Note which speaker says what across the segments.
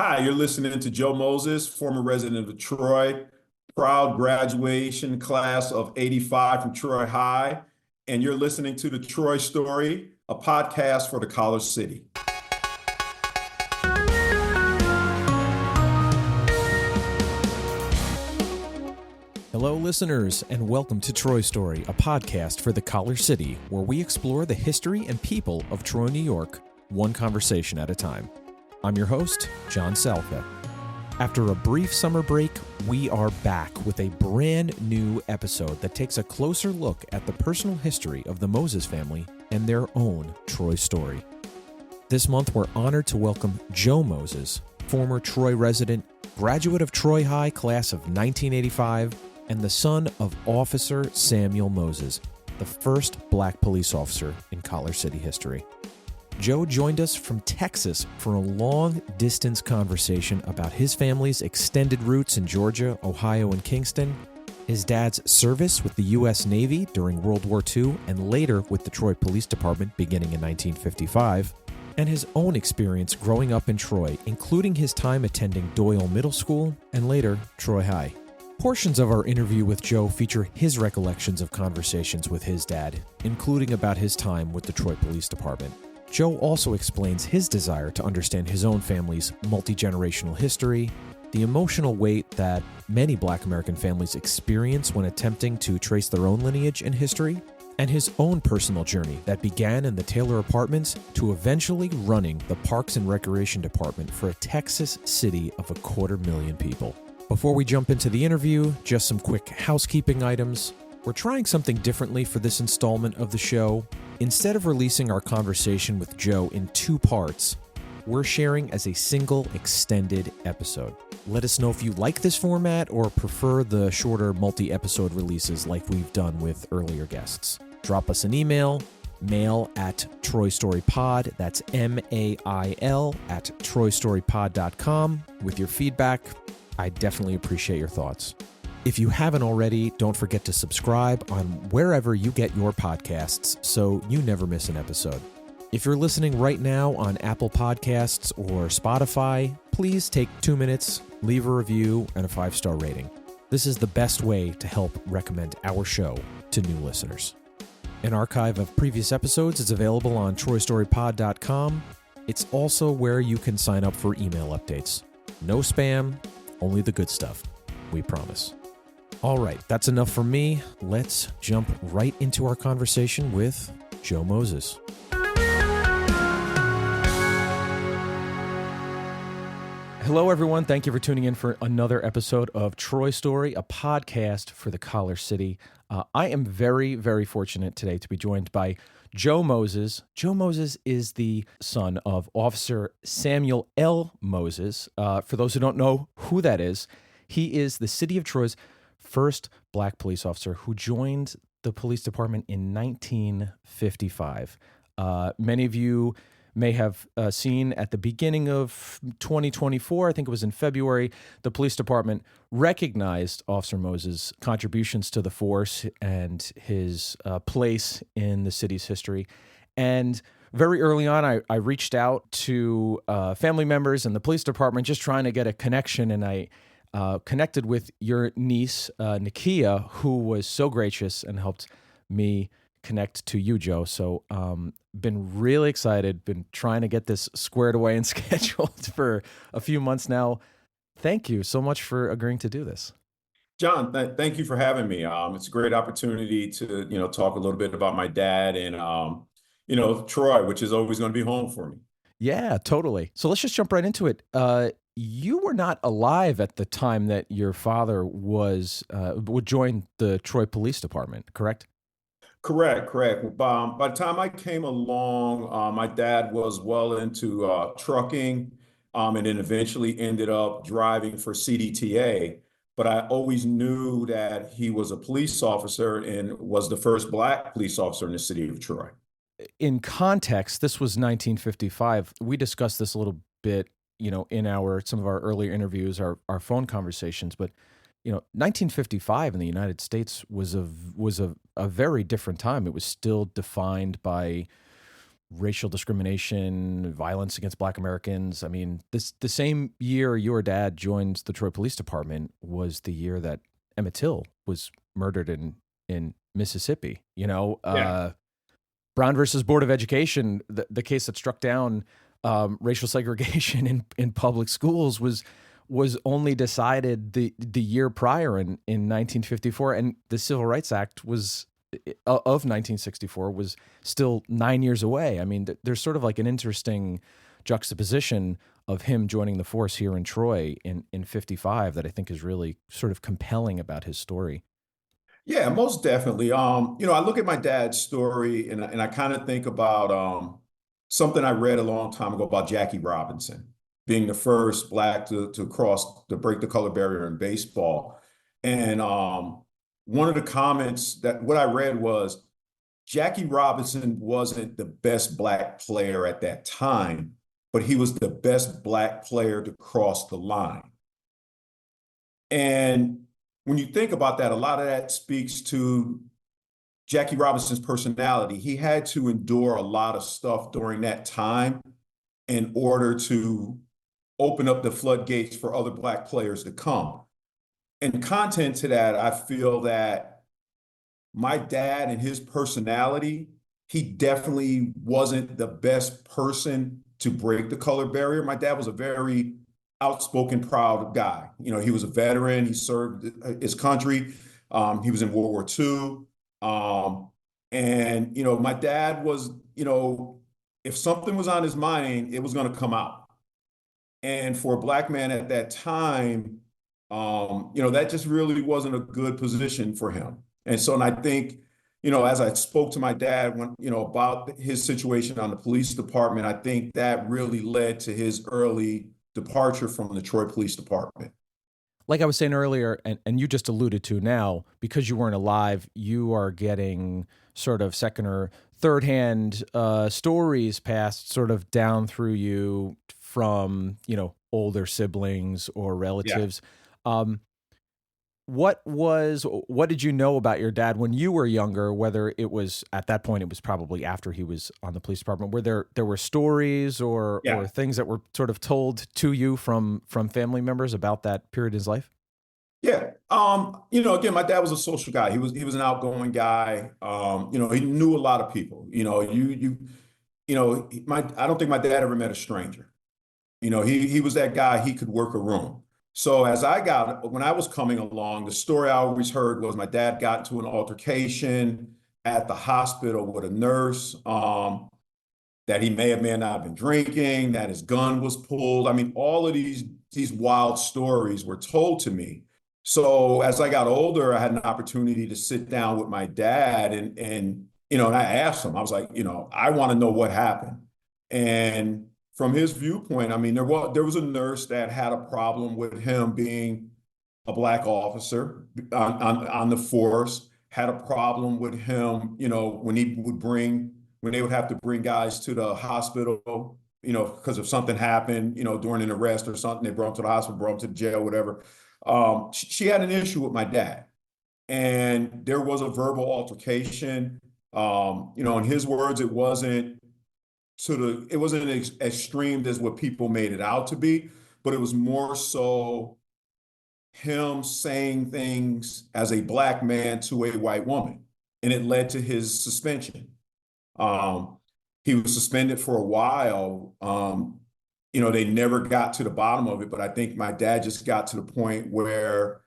Speaker 1: Hi, you're listening to Joe Moses, former resident of Troy, proud graduation class of '85 from Troy High, and you're listening to the Troy Story, a podcast for the College City.
Speaker 2: Hello, listeners, and welcome to Troy Story, a podcast for the College City, where we explore the history and people of Troy, New York, one conversation at a time. I'm your host, John Salka. After a brief summer break, we are back with a brand new episode that takes a closer look at the personal history of the Moses family and their own Troy story. This month, we're honored to welcome Joe Moses, former Troy resident, graduate of Troy High class of 1985, and the son of Officer Samuel Moses, the first black police officer in College City history. Joe joined us from Texas for a long-distance conversation about his family's extended roots in Georgia, Ohio, and Kingston, his dad's service with the U.S. Navy during World War II and later with the Troy Police Department beginning in 1955, and his own experience growing up in Troy, including his time attending Doyle Middle School and later Troy High. Portions of our interview with Joe feature his recollections of conversations with his dad, including about his time with the Troy Police Department. Joe also explains his desire to understand his own family's multi-generational history, the emotional weight that many Black American families experience when attempting to trace their own lineage and history, and his own personal journey that began in the Taylor Apartments to eventually running the Parks and Recreation Department for a Texas city of 250,000 people. Before we jump into the interview, just some quick housekeeping items. We're trying something differently for this installment of the show. Instead of releasing our conversation with Joe in two parts, we're sharing as a single extended episode. Let us know if you like this format or prefer the shorter multi-episode releases like we've done with earlier guests. Drop us an email, mail@troystorypod, that's MAIL @troystorypod.com with your feedback. I definitely appreciate your thoughts. If you haven't already, don't forget to subscribe on wherever you get your podcasts so you never miss an episode. If you're listening right now on Apple Podcasts or Spotify, please take 2 minutes, leave a review, and a 5-star rating. This is the best way to help recommend our show to new listeners. An archive of previous episodes is available on troystorypod.com. It's also where you can sign up for email updates. No spam, only the good stuff. We promise. All right, that's enough for me. Let's jump right into our conversation with Joe Moses. Hello, everyone. Thank you for tuning in for another episode of Troy Story, a podcast for the College City. I am very, very fortunate today to be joined by Joe Moses. Joe Moses is the son of Officer Samuel L. Moses. For those who don't know who that is, he is the city of Troy's first black police officer who joined the police department in 1955. Many of you may have seen at the beginning of 2024, I think it was in February, the police department recognized Officer Moses' contributions to the force and his place in the city's history. And very early on, I reached out to family members in the police department just trying to get a connection, and I connected with your niece, Nakia, who was so gracious and helped me connect to you, Joe. So been really excited, been trying to get this squared away and scheduled for a few months now. Thank you so much for agreeing to do this.
Speaker 1: John, thank you for having me. It's a great opportunity to, talk a little bit about my dad and, Troy, which is always going to be home for me.
Speaker 2: Yeah, totally. So let's just jump right into it. You were not alive at the time that your father would join the Troy Police Department, correct?
Speaker 1: Correct. By the time I came along, my dad was well into trucking, and then eventually ended up driving for CDTA. But I always knew that he was a police officer and was the first black police officer in the city of Troy.
Speaker 2: In context, this was 1955. We discussed this a little bit, in some of our earlier interviews, our phone conversations, but 1955 in the United States was a very different time. It was still defined by racial discrimination, violence against Black Americans. I mean, the same year your dad joined the Troy Police Department was the year that Emmett Till was murdered in Mississippi.
Speaker 1: Yeah.
Speaker 2: Brown versus Board of Education, the case that struck down racial segregation in public schools was only decided the year prior in 1954, and the Civil Rights Act was of 1964 was still 9 years away. I mean, there's sort of like an interesting juxtaposition of him joining the force here in Troy in 55 that I think is really sort of compelling about his story.
Speaker 1: Yeah, most definitely. I look at my dad's story and I kind of think about something I read a long time ago about Jackie Robinson being the first Black to break the color barrier in baseball. And one of the comments that what I read was Jackie Robinson wasn't the best Black player at that time, but he was the best Black player to cross the line. And when you think about that, a lot of that speaks to Jackie Robinson's personality. He had to endure a lot of stuff during that time in order to open up the floodgates for other Black players to come. And content to that, I feel that my dad and his personality, he definitely wasn't the best person to break the color barrier. My dad was a very outspoken, proud guy. He was a veteran. He served his country. He was in World War II. And my dad was, if something was on his mind, it was going to come out. And for a Black man at that time, that just really wasn't a good position for him. And I think, as I spoke to my dad about his situation on the police department, I think that really led to his early departure from the Troy Police Department.
Speaker 2: Like I was saying earlier, and you just alluded to now, because you weren't alive, you are getting sort of second or third hand stories passed sort of down through you from, older siblings or relatives. Yeah. What did you know about your dad when you were younger? Whether it was at that point, it was probably after he was on the police department. Were there were stories or things that were sort of told to you from family members about that period in his life?
Speaker 1: Yeah. Again, my dad was a social guy. He was an outgoing guy. He knew a lot of people. I don't think my dad ever met a stranger. He was that guy, he could work a room. So when I was coming along, the story I always heard was my dad got into an altercation at the hospital with a nurse, that he may not have been drinking, that his gun was pulled. I mean, all of these wild stories were told to me. So as I got older, I had an opportunity to sit down with my dad and I asked him, I was like, I want to know what happened. And from his viewpoint, I mean, there was a nurse that had a problem with him being a Black officer on the force, had a problem with him, when they would have to bring guys to the hospital, because if something happened, during an arrest or something, they brought him to the hospital, brought him to the jail, whatever. She had an issue with my dad, and there was a verbal altercation. In his words, it wasn't as extreme as what people made it out to be, but it was more so him saying things as a Black man to a white woman, and it led to his suspension. He was suspended for a while. They never got to the bottom of it, but I think my dad just got to the point where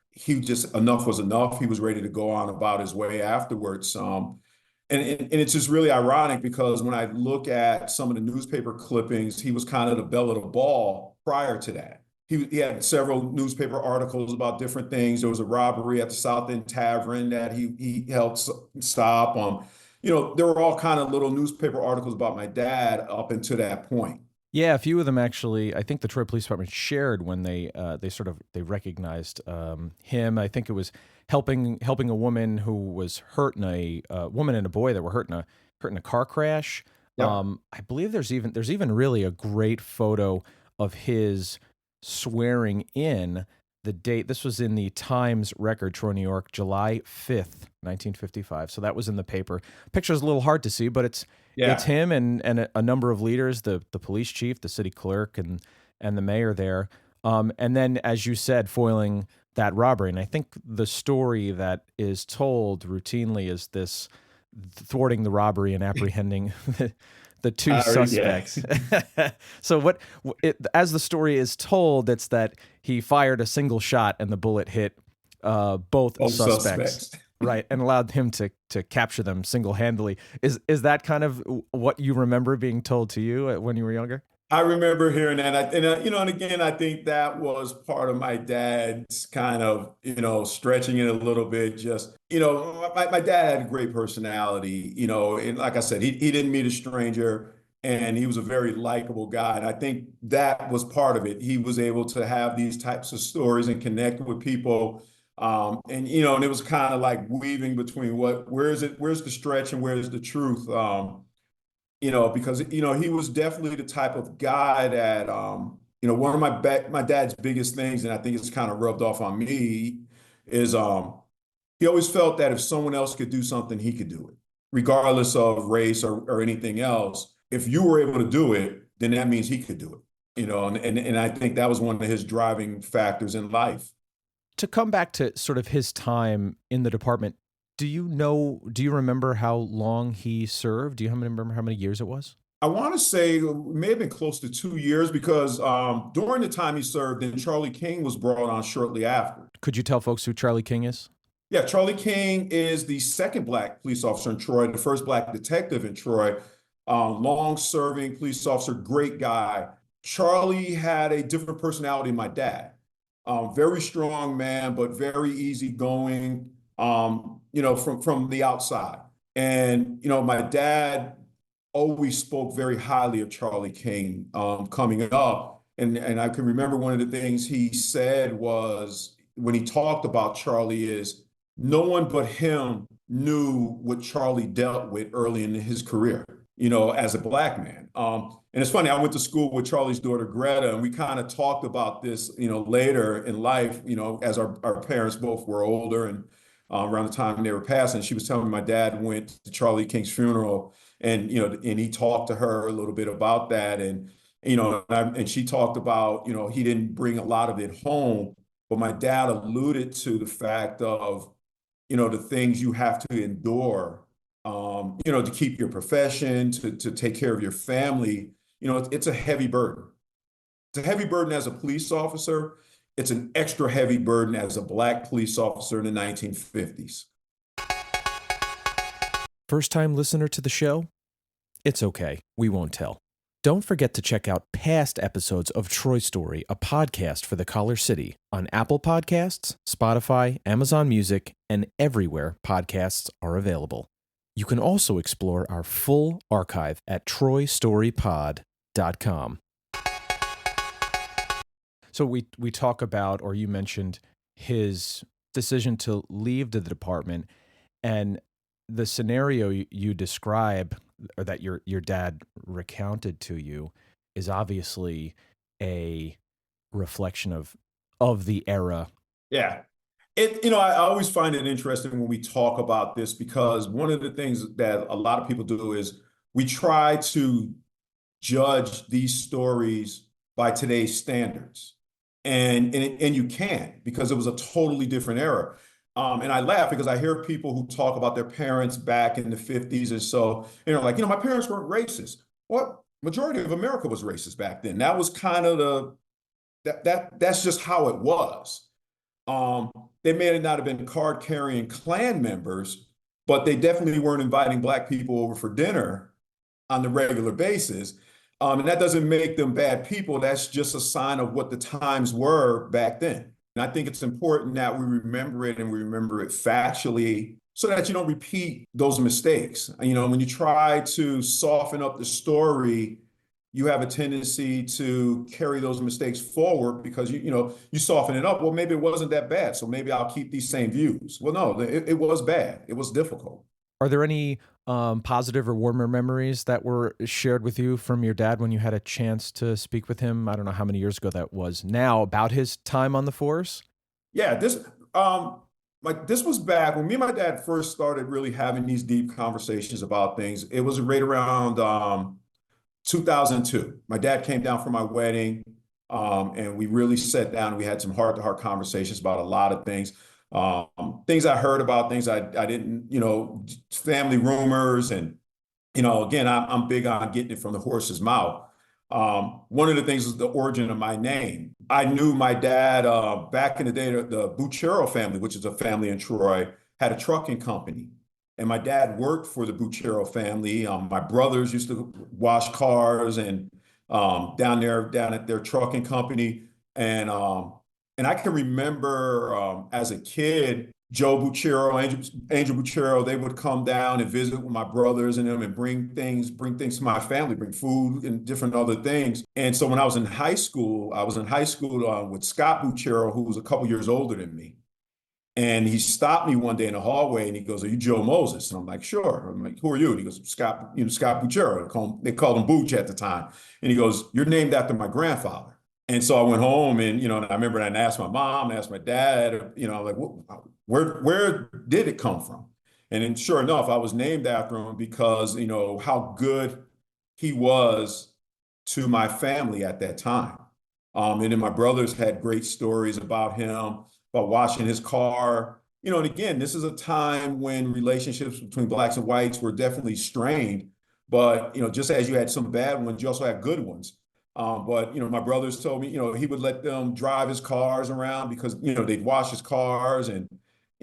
Speaker 1: enough was enough. He was ready to go on about his way afterwards. And it's just really ironic because when I look at some of the newspaper clippings, he was kind of the belle of the ball prior to that. He had several newspaper articles about different things. There was a robbery at the South End Tavern that he helped stop. There were all kind of little newspaper articles about my dad up until that point.
Speaker 2: Yeah, a few of them actually. I think the Troy Police Department shared when they recognized him. I think it was helping a woman who was hurt in a woman and a boy that were hurt in a car crash.
Speaker 1: Yep.
Speaker 2: I believe there's even really a great photo of his swearing in the date. This was in the Times Record, Troy, New York, July 5th, 1955. So that was in the paper. Picture's a little hard to see, but it's
Speaker 1: Yeah.
Speaker 2: him and a number of leaders, the police chief, the city clerk, and the mayor there. And then, as you said, foiling that robbery. And I think the story that is told routinely is this thwarting the robbery and apprehending the two
Speaker 1: Yeah.
Speaker 2: suspects. So as the story is told, it's that he fired a single shot and the bullet hit both
Speaker 1: Both
Speaker 2: suspects,
Speaker 1: suspects.
Speaker 2: right, and allowed him to capture them single-handedly. Is that kind of what you remember being told to you when you were younger?
Speaker 1: I remember hearing that. And again, I think that was part of my dad's kind of, stretching it a little bit. Just, my dad had a great personality, and like I said, he didn't meet a stranger and he was a very likable guy. And I think that was part of it. He was able to have these types of stories and connect with people. And it was kind of like weaving between where's the stretch and where's the truth. Because he was definitely the type of guy that one of my dad's biggest things, and I think it's kind of rubbed off on me, is he always felt that if someone else could do something, he could do it, regardless of race or anything else. If you were able to do it, then that means he could do it. And I think that was one of his driving factors in life.
Speaker 2: To come back to sort of his time in the department, do you remember how long he served? Do you remember how many years it was?
Speaker 1: I want to say it may have been close to 2 years because during the time he served, then Charlie King was brought on shortly after.
Speaker 2: Could you tell folks who Charlie King is?
Speaker 1: Yeah, Charlie King is the second black police officer in Troy, the first black detective in Troy, long-serving police officer, great guy. Charlie had a different personality than my dad. Very strong man, but very easygoing, from the outside. And, my dad always spoke very highly of Charlie King coming up. And I can remember one of the things he said was when he talked about Charlie is no one but him knew what Charlie dealt with early in his career, as a black man. And it's funny, I went to school with Charlie's daughter, Greta, and we kind of talked about this, later in life, as our parents both were older and around the time they were passing. She was telling me my dad went to Charlie King's funeral and, and he talked to her a little bit about that. And, and she talked about, he didn't bring a lot of it home, but my dad alluded to the fact of, the things you have to endure, to keep your profession, to take care of your family. It's a heavy burden. It's a heavy burden as a police officer. It's an extra heavy burden as a black police officer in the 1950s.
Speaker 2: First time listener to the show? It's okay. We won't tell. Don't forget to check out past episodes of Troy Story, a podcast for the Collar City, on Apple Podcasts, Spotify, Amazon Music, and everywhere podcasts are available. You can also explore our full archive at troystorypod.com. So we talk about, or you mentioned, his decision to leave the department, and the scenario you describe, or that your dad recounted to you, is obviously a reflection of the era.
Speaker 1: Yeah. I always find it interesting when we talk about this because one of the things that a lot of people do is we try to judge these stories by today's standards. And you can't because it was a totally different era. And I laugh because I hear people who talk about their parents back in the 50s and so, my parents weren't racist. What? Majority of America was racist back then. That was kind of that's just how it was. They may not have been card-carrying Klan members, but they definitely weren't inviting black people over for dinner on the regular basis. And that doesn't make them bad people. That's just a sign of what the times were back then. And I think it's important that we remember it and we remember it factually so that you don't repeat those mistakes. When you try to soften up the story, you have a tendency to carry those mistakes forward because you soften it up. Well, maybe it wasn't that bad, so maybe I'll keep these same views. Well, no, it was bad. It was difficult.
Speaker 2: Are there any positive or warmer memories that were shared with you from your dad when you had a chance to speak with him? I don't know how many years ago that was now, about his time on the force.
Speaker 1: Yeah, um this was back when me and my dad first started really having these deep conversations about things. It was right around 2002. My dad came down for my wedding, and we really sat down. We had some heart-to-heart conversations about a lot of things, things I heard about, things I didn't, family rumors, and again, I'm big on getting it from the horse's mouth. One of the things is the origin of my name. I knew my dad back in the day. The Buchero family, which is a family in Troy, had a trucking company, and my dad worked for the Buchero family. My brothers used to wash cars and down there down at their trucking company, and um, and I can remember as a kid, Joe Buchero, Angel Buchero, they would come down and visit with my brothers and them and bring things to my family, bring food and different other things. And so when I was in high school with Scott Buchero, who was a couple years older than me. And he stopped me one day in the hallway and he goes, "Are you Joe Moses?" And I'm like, "Sure." I'm like, "Who are you?" And he goes, "Scott, Scott Buchero." They called him Booch at the time. And he goes, "You're named after my grandfather." And so I went home and, and I remember I asked my mom, I asked my dad, like, where did it come from? And then sure enough, I was named after him because, how good he was to my family at that time. And then my brothers had great stories about him, about washing his car. And again, this is a time when relationships between blacks and whites were definitely strained. But, just as you had some bad ones, you also had good ones. But my brothers told me, he would let them drive his cars around because they'd wash his cars and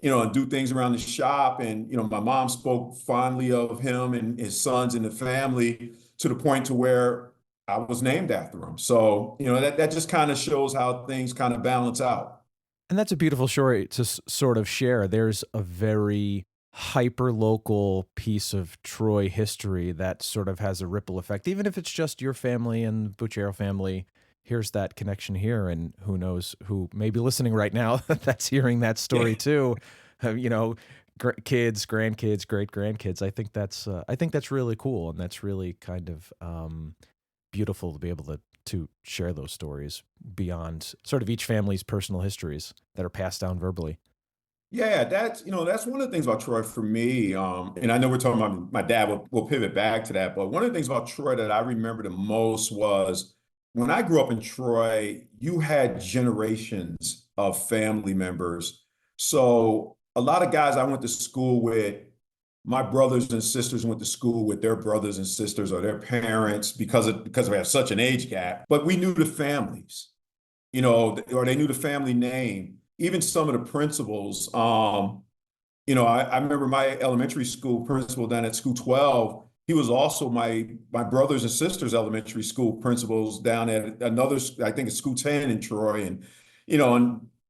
Speaker 1: do things around the shop. And my mom spoke fondly of him and his sons and the family to the point to where I was named after him. So that just kind of shows how things kind of balance out.
Speaker 2: And that's a beautiful story to sort of share. There's a very hyper local piece of Troy history that sort of has a ripple effect, even if it's just your family and the Buchero family. Here's that connection here, and who knows who may be listening right now that's hearing that story too. You know, kids, grandkids, great grandkids. I think that's really cool, and that's really kind of beautiful to be able to share those stories beyond sort of each family's personal histories that are passed down verbally.
Speaker 1: Yeah, that's one of the things about Troy for me. And I know we're talking about my dad. We'll pivot back to that, but one of the things about Troy that I remember the most was when I grew up in Troy, you had generations of family members. So a lot of guys I went to school with, my brothers and sisters went to school with their brothers and sisters or their parents because we have such an age gap. But we knew the families, or they knew the family name. Even some of the principals. I remember my elementary school principal down at school 12. He was also my brothers and sisters' elementary school principals down at another, I think it's school 10 in Troy. And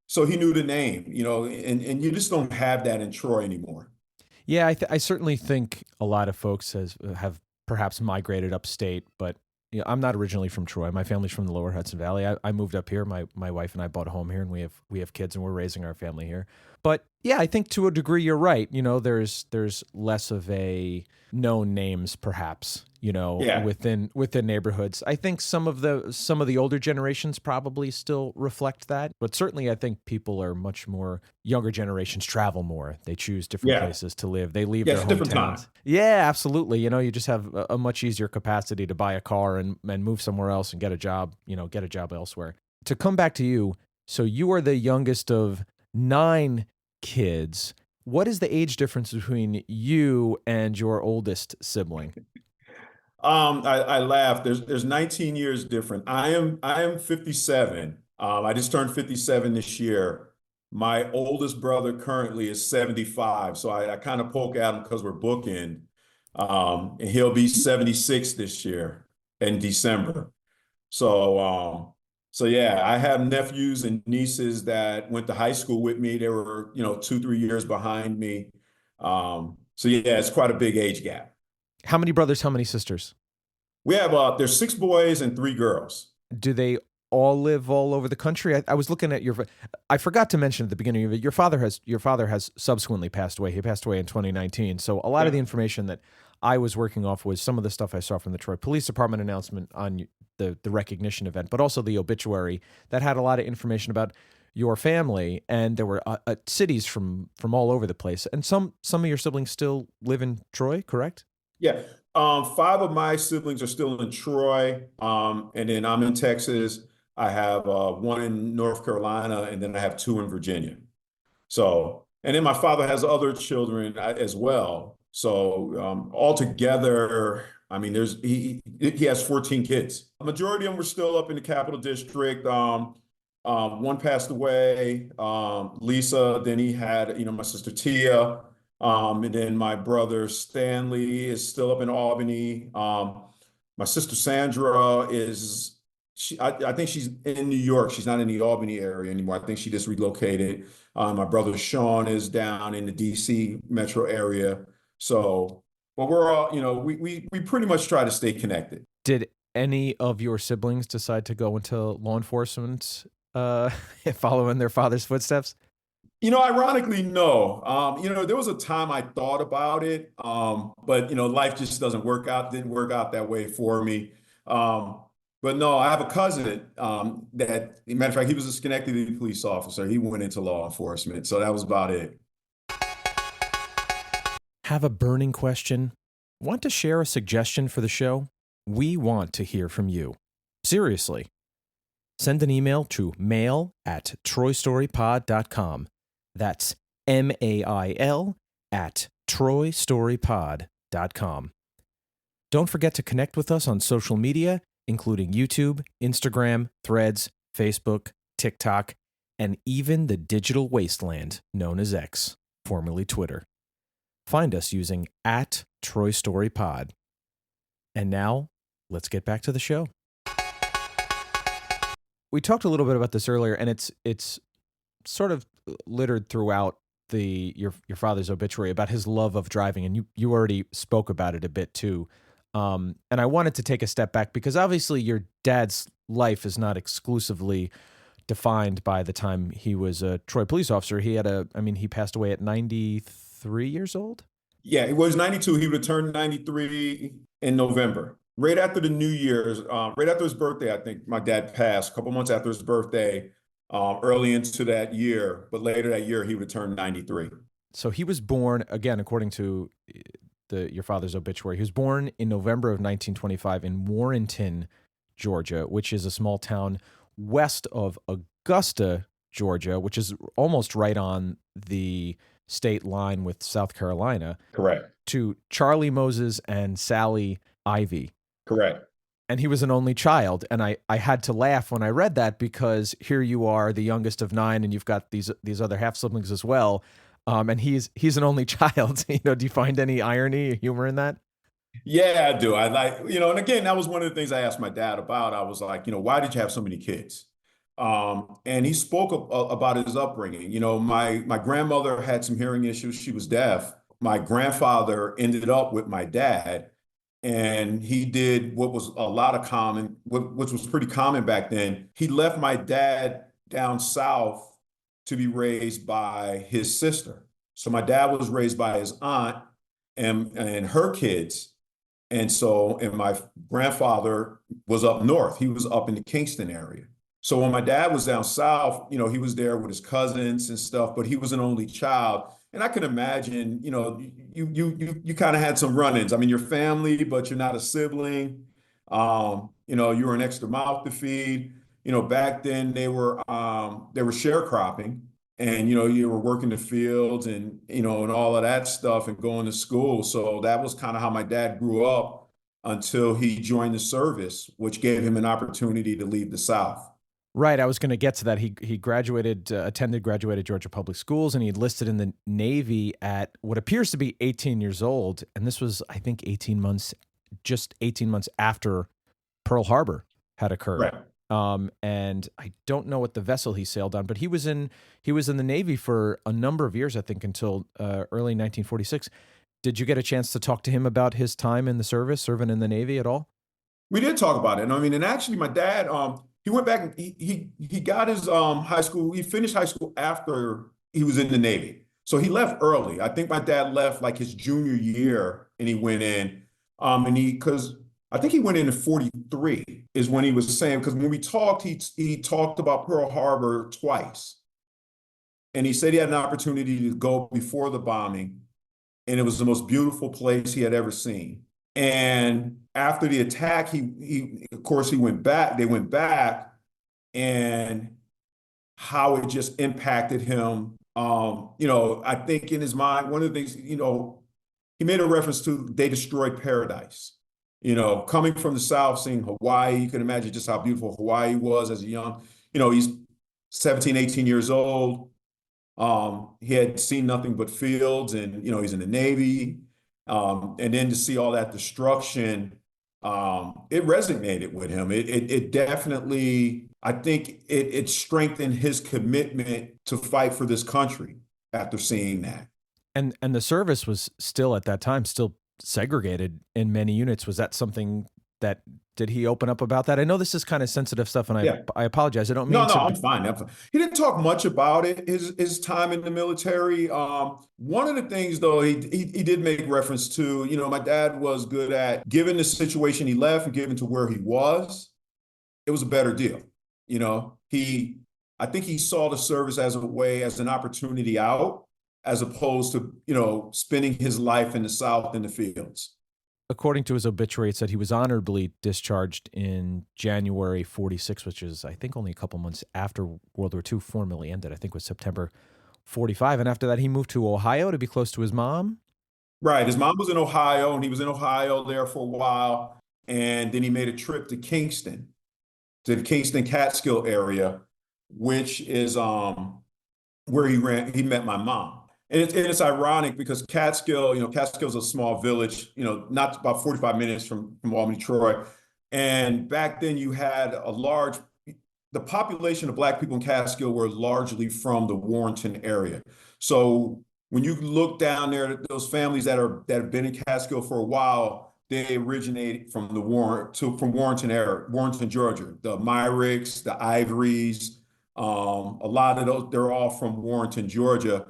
Speaker 1: so he knew the name, and you just don't have that in Troy anymore.
Speaker 2: Yeah, I certainly think a lot of folks have perhaps migrated upstate, but I'm not originally from Troy. My family's from the Lower Hudson Valley. I moved up here. My wife and I bought a home here, and we have kids, and we're raising our family here. But yeah, I think to a degree you're right. There's less of a known names, perhaps.
Speaker 1: Yeah.
Speaker 2: Within neighborhoods. I think some of the older generations probably still reflect that, but certainly I think people are much more younger generations travel more. They choose different
Speaker 1: Yeah.
Speaker 2: places to live. They leave
Speaker 1: Yeah,
Speaker 2: their
Speaker 1: it's a different time.
Speaker 2: hometowns. Yeah, absolutely. You just have a much easier capacity to buy a car and move somewhere else and get a job, get a job elsewhere. To come back to you, so you are the youngest of 9 kids. What is the age difference between you and your oldest sibling?
Speaker 1: I laugh. There's 19 years different. I am 57. I just turned 57 this year. My oldest brother currently is 75. So I kind of poke at him because we're bookend. And he'll be 76 this year in December. So so yeah, I have nephews and nieces that went to high school with me. They were, 2, 3 years behind me. So yeah, it's quite a big age gap.
Speaker 2: How many brothers, how many sisters?
Speaker 1: We have there's 6 boys and 3 girls.
Speaker 2: Do they all live all over the country? I was looking at I forgot to mention at the beginning of it, your father has subsequently passed away. He passed away in 2019. So a lot of
Speaker 1: Yeah.
Speaker 2: the information that I was working off was some of the stuff I saw from the Troy Police Department announcement on the recognition event, but also the obituary that had a lot of information about your family, and there were cities from all over the place. And some of your siblings still live in Troy, correct?
Speaker 1: Yeah. Five of my siblings are still in Troy. And then I'm in Texas. I have one in North Carolina, and then I have two in Virginia. So, and then my father has other children as well. So, altogether, I mean, he has 14 kids. The majority of them were still up in the Capital District. One passed away, Lisa. Then he had, my sister Tia. And then my brother Stanley is still up in Albany. My sister Sandra I think she's in New York. She's not in the Albany area anymore. I think she just relocated. My brother Sean is down in the DC metro area. So, but we're all, we pretty much try to stay connected.
Speaker 2: Did any of your siblings decide to go into law enforcement, following their father's footsteps?
Speaker 1: Ironically, no. There was a time I thought about it, but life just didn't work out that way for me. But no, I have a cousin matter of fact, he was a Schenectady police officer. He went into law enforcement, so that was about it.
Speaker 2: Have a burning question? Want to share a suggestion for the show? We want to hear from you. Seriously. Send an email to mail@troystorypod.com. That's mail@troystorypod.com. Don't forget to connect with us on social media, including YouTube, Instagram, Threads, Facebook, TikTok, and even the digital wasteland known as X, formerly Twitter. Find us using @TroyStoryPod. And now, let's get back to the show. We talked a little bit about this earlier, and it's sort of littered throughout your father's obituary about his love of driving, and you already spoke about it a bit too. And I wanted to take a step back because obviously your dad's life is not exclusively defined by the time he was a Troy police officer. He passed away at 93 years old.
Speaker 1: Yeah, it was 92. He returned 93 in November. Right after the New Year's, right after his birthday, I think my dad passed a couple months after his birthday, early into that year, but later that year he returned 93.
Speaker 2: So he was born, again, according to your father's obituary, he was born in November of 1925 in Warrenton, Georgia, which is a small town west of Augusta, Georgia, which is almost right on the state line with South Carolina.
Speaker 1: Correct.
Speaker 2: To Charlie Moses and Sally Ivy.
Speaker 1: Correct.
Speaker 2: And he was an only child. And I had to laugh when I read that because here you are, the youngest of 9, and you've got these other half siblings as well. And he's an only child. Do you find any irony or humor in that?
Speaker 1: Yeah, I do. I like, and again, that was one of the things I asked my dad about. I was like, why did you have so many kids? And he spoke about his upbringing. My grandmother had some hearing issues. She was deaf. My grandfather ended up with my dad, and he did what was which was pretty common back then. He left my dad down south to be raised by his sister. So my dad was raised by his aunt and her kids. And my grandfather was up north. He was up in the Kingston area. So when my dad was down south, he was there with his cousins and stuff, but he was an only child. And I can imagine, you kind of had some run-ins. I mean, you're family, but you're not a sibling. You're an extra mouth to feed. Back then they were sharecropping, and you were working the fields and and all of that stuff and going to school. So that was kind of how my dad grew up until he joined the service, which gave him an opportunity to leave the South.
Speaker 2: Right, I was going to get to that. He graduated Georgia Public Schools, and he enlisted in the Navy at what appears to be 18 years old. And this was, I think, 18 months after Pearl Harbor had occurred.
Speaker 1: Right.
Speaker 2: And I don't know what the vessel he sailed on, but he was in the Navy for a number of years, I think, until early 1946. Did you get a chance to talk to him about his time in the service, serving in the Navy at all?
Speaker 1: We did talk about it. And actually my dad, he went back and he got his high school. He finished high school after he was in the Navy. So he left early. I think my dad left like his junior year and he went in. Because I think he went in 43 is when he was saying, because when we talked, he talked about Pearl Harbor twice. And he said he had an opportunity to go before the bombing, and it was the most beautiful place he had ever seen. And after the attack, he of course he went back. They went back, and how it just impacted him. I think in his mind, one of the things, he made a reference to they destroyed paradise. Coming from the South, seeing Hawaii, you can imagine just how beautiful Hawaii was as a young, he's 17, 18 years old. He had seen nothing but fields, and he's in the Navy. And then to see all that destruction, it resonated with him. It definitely, I think it strengthened his commitment to fight for this country after seeing that.
Speaker 2: And the service was still at that time still segregated in many units. Was that something that did he open up about that? I know this is kind of sensitive stuff, and
Speaker 1: Yeah.
Speaker 2: I apologize. I don't
Speaker 1: No,
Speaker 2: mean
Speaker 1: no,
Speaker 2: to.
Speaker 1: I'm fine. He didn't talk much about it, his time in the military. One of the things, though, he did make reference to, my dad was good at, given the situation he left and given to where he was, it was a better deal. I think he saw the service as a way, as an opportunity out, as opposed to, spending his life in the South in the fields.
Speaker 2: According to his obituary, it said he was honorably discharged in January 46, which is, I think, only a couple months after World War II formally ended. I think it was September 45. And after that, he moved to Ohio to be close to his mom.
Speaker 1: Right. His mom was in Ohio, and he was in Ohio there for a while. And then he made a trip to the Kingston Catskill area, which is where he met my mom. And it's ironic because Catskill's a small village, not about 45 minutes from Albany, Troy. And back then you had the population of Black people in Catskill were largely from the Warrenton area. So when you look down there, those families that have been in Catskill for a while, they originate from from Warrenton area, Warrenton, Georgia. The Myricks, the Ivorys, a lot of those, they're all from Warrenton, Georgia.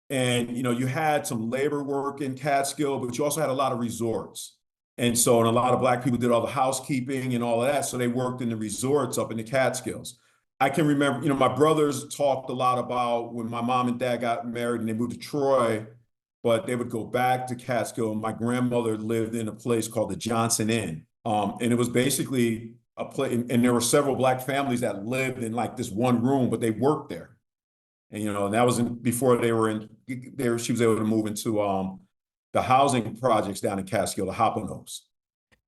Speaker 1: And you had some labor work in Catskill, but you also had a lot of resorts. And a lot of Black people did all the housekeeping and all of that. So they worked in the resorts up in the Catskills. I can remember, my brothers talked a lot about when my mom and dad got married and they moved to Troy, but they would go back to Catskill. My grandmother lived in a place called the Johnson Inn. And it was basically a place, and there were several Black families that lived in like this one room, but they worked there. And and that was before they were in there. She was able to move into the housing projects down in Catskill, the Hoponos.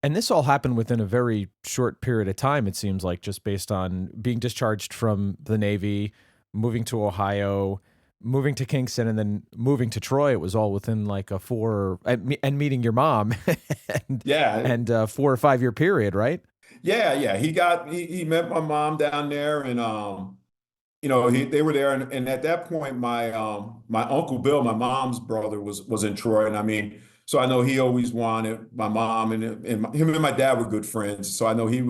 Speaker 2: And this all happened within a very short period of time, it seems like, just based on being discharged from the Navy, moving to Ohio, moving to Kingston, and then moving to Troy. It was all within like and meeting your mom and 4 or 5 year period, right?
Speaker 1: Yeah. He met my mom down there, and they were there, and at that point, my Uncle Bill, my mom's brother, was in Troy, and I mean, so I know he always wanted my mom, and him and my dad were good friends, so I know he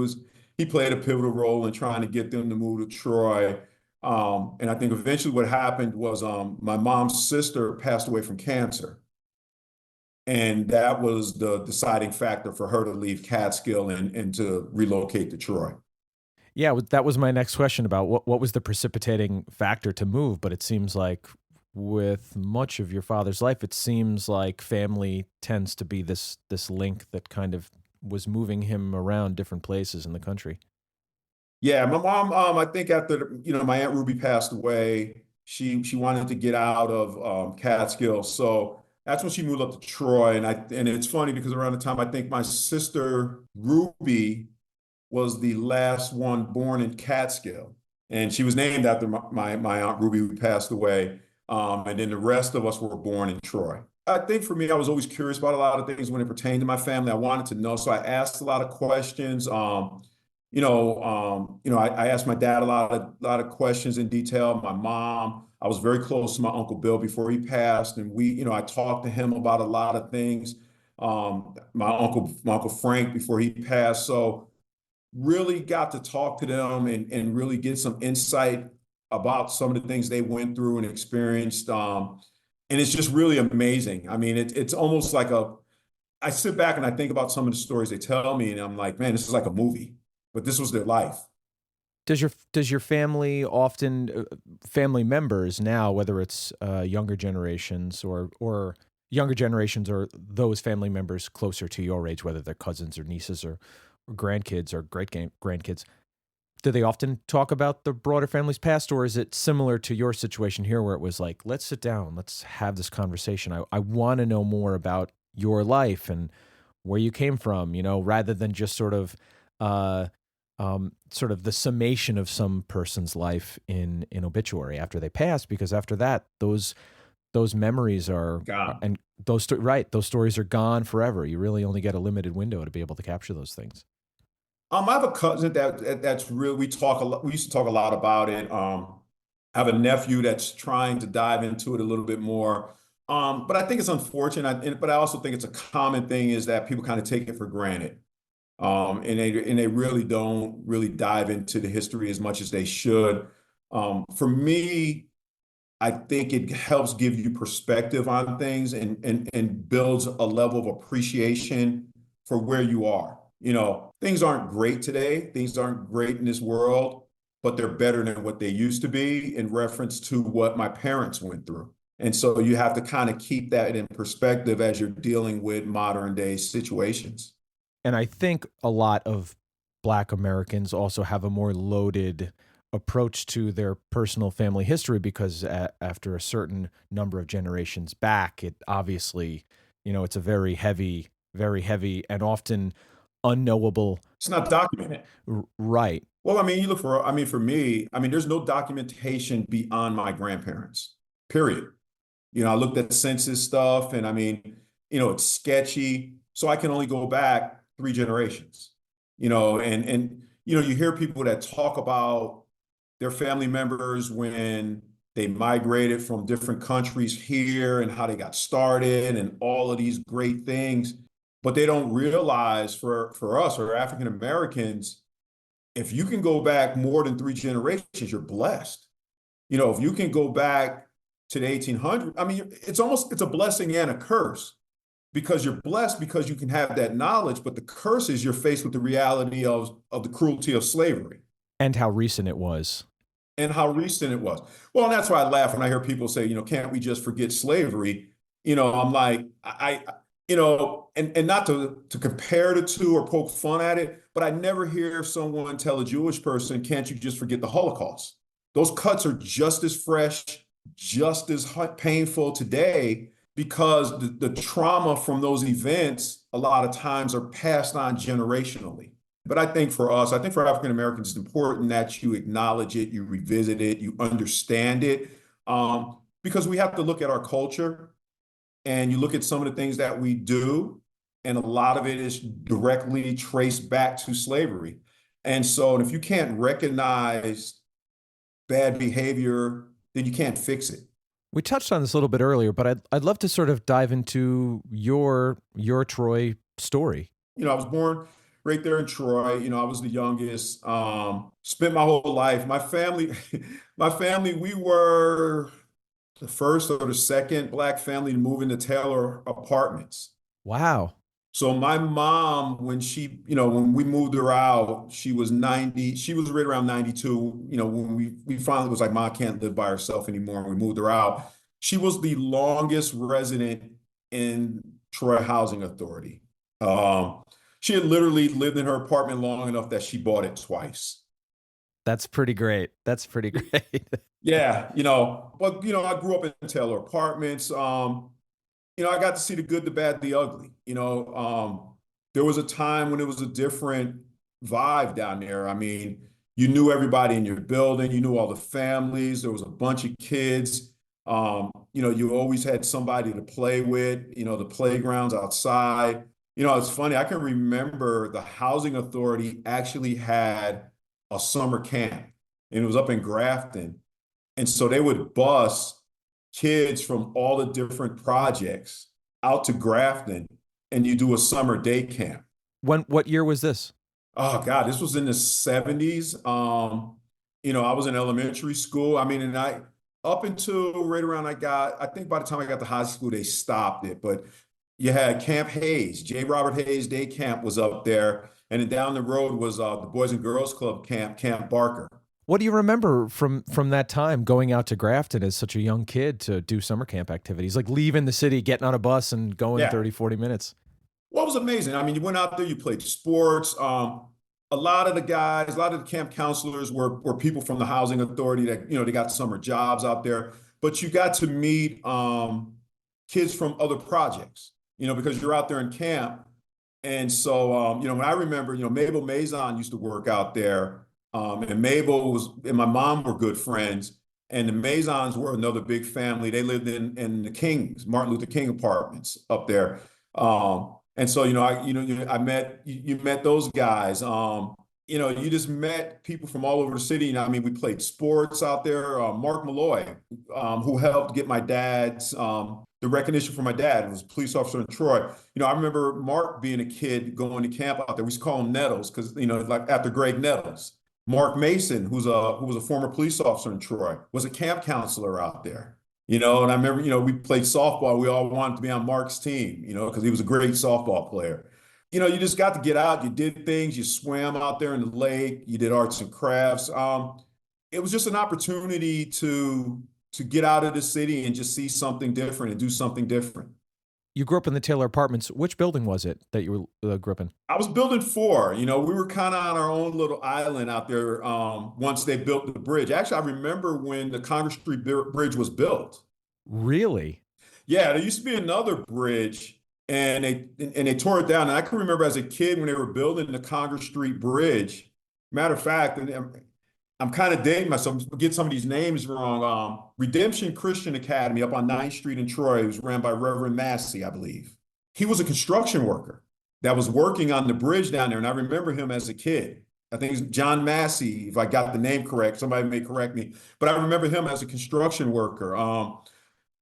Speaker 1: played a pivotal role in trying to get them to move to Troy, and I think eventually what happened was my mom's sister passed away from cancer, and that was the deciding factor for her to leave Catskill and to relocate to Troy.
Speaker 2: Yeah, that was my next question about what was the precipitating factor to move. But it seems like with much of your father's life, it seems like family tends to be this link that kind of was moving him around different places in the country.
Speaker 1: Yeah, my mom, I think after, my Aunt Ruby passed away, she wanted to get out of Catskill. So that's when she moved up to Troy. And it's funny because around the time I think my sister Ruby was the last one born in Catskill. And she was named after my Aunt Ruby, who passed away. And then the rest of us were born in Troy. I think for me, I was always curious about a lot of things when it pertained to my family. I wanted to know. So I asked a lot of questions. I asked my dad a lot of questions in detail. My mom, I was very close to my Uncle Bill before he passed. And I talked to him about a lot of things. My Uncle Frank before he passed. So really got to talk to them and really get some insight about some of the things they went through and experienced. And it's just really amazing. I mean, it's almost like I sit back and I think about some of the stories they tell me, and I'm like, man, this is like a movie, but this was their life.
Speaker 2: Does your family often family members now, whether it's younger generations or those family members closer to your age, whether they're cousins or nieces or grandkids or grandkids, do they often talk about the broader family's past, or is it similar to your situation here where it was like, let's sit down, let's have this conversation. I want to know more about your life and where you came from, rather than just uh, sort of the summation of some person's life in obituary after they pass, because after that, those memories
Speaker 1: God.
Speaker 2: and those stories are gone forever. You really only get a limited window to be able to capture those things.
Speaker 1: I have a cousin that's real. We talk a lot. We used to talk a lot about it. I have a nephew that's trying to dive into it a little bit more. But I think it's unfortunate. But I also think it's a common thing is that people kind of take it for granted. And they really don't really dive into the history as much as they should. For me, I think it helps give you perspective on things and builds a level of appreciation for where you are. Things aren't great today. Things aren't great in this world, but they're better than what they used to be in reference to what my parents went through. And so you have to kind of keep that in perspective as you're dealing with modern day situations.
Speaker 2: And I think a lot of Black Americans also have a more loaded approach to their personal family history because after a certain number of generations back, it obviously, it's a very heavy, and often unknowable.
Speaker 1: It's not documented.
Speaker 2: Right.
Speaker 1: Well, I mean, for me, there's no documentation beyond my grandparents, period. I looked at census stuff and it's sketchy. So I can only go back three generations, and you hear people that talk about their family members when they migrated from different countries here and how they got started and all of these great things. But they don't realize for us or African Americans, if you can go back more than three generations, you're blessed. If you can go back to the 1800s, it's a blessing and a curse because you're blessed because you can have that knowledge, but the curse is you're faced with the reality of the cruelty of slavery
Speaker 2: And how recent it was.
Speaker 1: and how recent it was. Well, and that's why I laugh when I hear people say, can't we just forget slavery? I'm like, and not to compare the two or poke fun at it, but I never hear someone tell a Jewish person, can't you just forget the Holocaust? Those cuts are just as fresh, just as painful today because the trauma from those events a lot of times are passed on generationally. But I think for us, I think for African Americans, it's important that you acknowledge it, you revisit it, you understand it, because we have to look at our culture and you look at some of the things that we do, and a lot of it is directly traced back to slavery. And so, if you can't recognize bad behavior, then you can't fix it.
Speaker 2: We touched on this a little bit earlier, but I'd love to sort of dive into your Troy story.
Speaker 1: I was born right there in Troy. I was the youngest. Spent my whole life. My family, we were the first or the second Black family to move into Taylor apartments.
Speaker 2: Wow.
Speaker 1: So my mom, when we moved her out, she was 90, she was right around 92. When we finally was like, Mom can't live by herself anymore, and we moved her out. She was the longest resident in Troy Housing Authority. She had literally lived in her apartment long enough that she bought it twice.
Speaker 2: That's pretty great. That's pretty great.
Speaker 1: Yeah, but I grew up in Taylor apartments. I got to see the good, the bad, the ugly. There was a time when it was a different vibe down there. You knew everybody in your building, you knew all the families, there was a bunch of kids. You always had somebody to play with, the playgrounds outside. It's funny, I can remember the housing authority actually had a summer camp, and it was up in Grafton. And so they would bus kids from all the different projects out to Grafton, and you do a summer day camp.
Speaker 2: What year was this?
Speaker 1: Oh God, this was in the 70s. I was in elementary school. And I up until right around I think by the time I got to high school, they stopped it. But you had Camp Hayes, J. Robert Hayes Day Camp was up there. And then down the road was the Boys and Girls Club camp, Camp Barker.
Speaker 2: What do you remember from that time going out to Grafton as such a young kid to do summer camp activities, like leaving the city, getting on a bus and going
Speaker 1: Yeah.
Speaker 2: 30, 40 minutes?
Speaker 1: Well, it was amazing. I mean, you went out there, you played sports. A lot of the guys, a lot of the camp counselors were people from the housing authority that, they got summer jobs out there. But you got to meet kids from other projects, because you're out there in camp. And so, when I remember, Mabel Mazon used to work out there. And Mabel and my mom were good friends. And the Mazons were another big family. They lived in the Kings, Martin Luther King apartments up there. And so, I met you met those guys. You just met people from all over the city. I mean, we played sports out there. Mark Malloy, who helped get my dad's the recognition for my dad, was a police officer in Troy. I remember Mark being a kid going to camp out there. We used to call him Nettles because, like after Greg Nettles. Mark Mason, who was a former police officer in Troy, was a camp counselor out there. And I remember, we played softball. We all wanted to be on Mark's team, because he was a great softball player. You just got to get out. You did things. You swam out there in the lake. You did arts and crafts. It was just an opportunity to get out of the city and just see something different and do something different.
Speaker 2: You grew up in the Taylor Apartments. Which building was it that you grew up in?
Speaker 1: I was building 4. We were kind of on our own little island out there once they built the bridge. Actually, I remember when the Congress Street Bridge was built.
Speaker 2: Really?
Speaker 1: Yeah, there used to be another bridge, and they tore it down. And I can remember as a kid when they were building the Congress Street Bridge. Matter of fact, and I'm kind of dating myself. I'm get some of these names wrong. Redemption Christian Academy up on 9th Street in Troy. It was ran by Reverend Massey, I believe. He was a construction worker that was working on the bridge down there, and I remember him as a kid. I think it's John Massey, if I got the name correct. Somebody may correct me, but I remember him as a construction worker.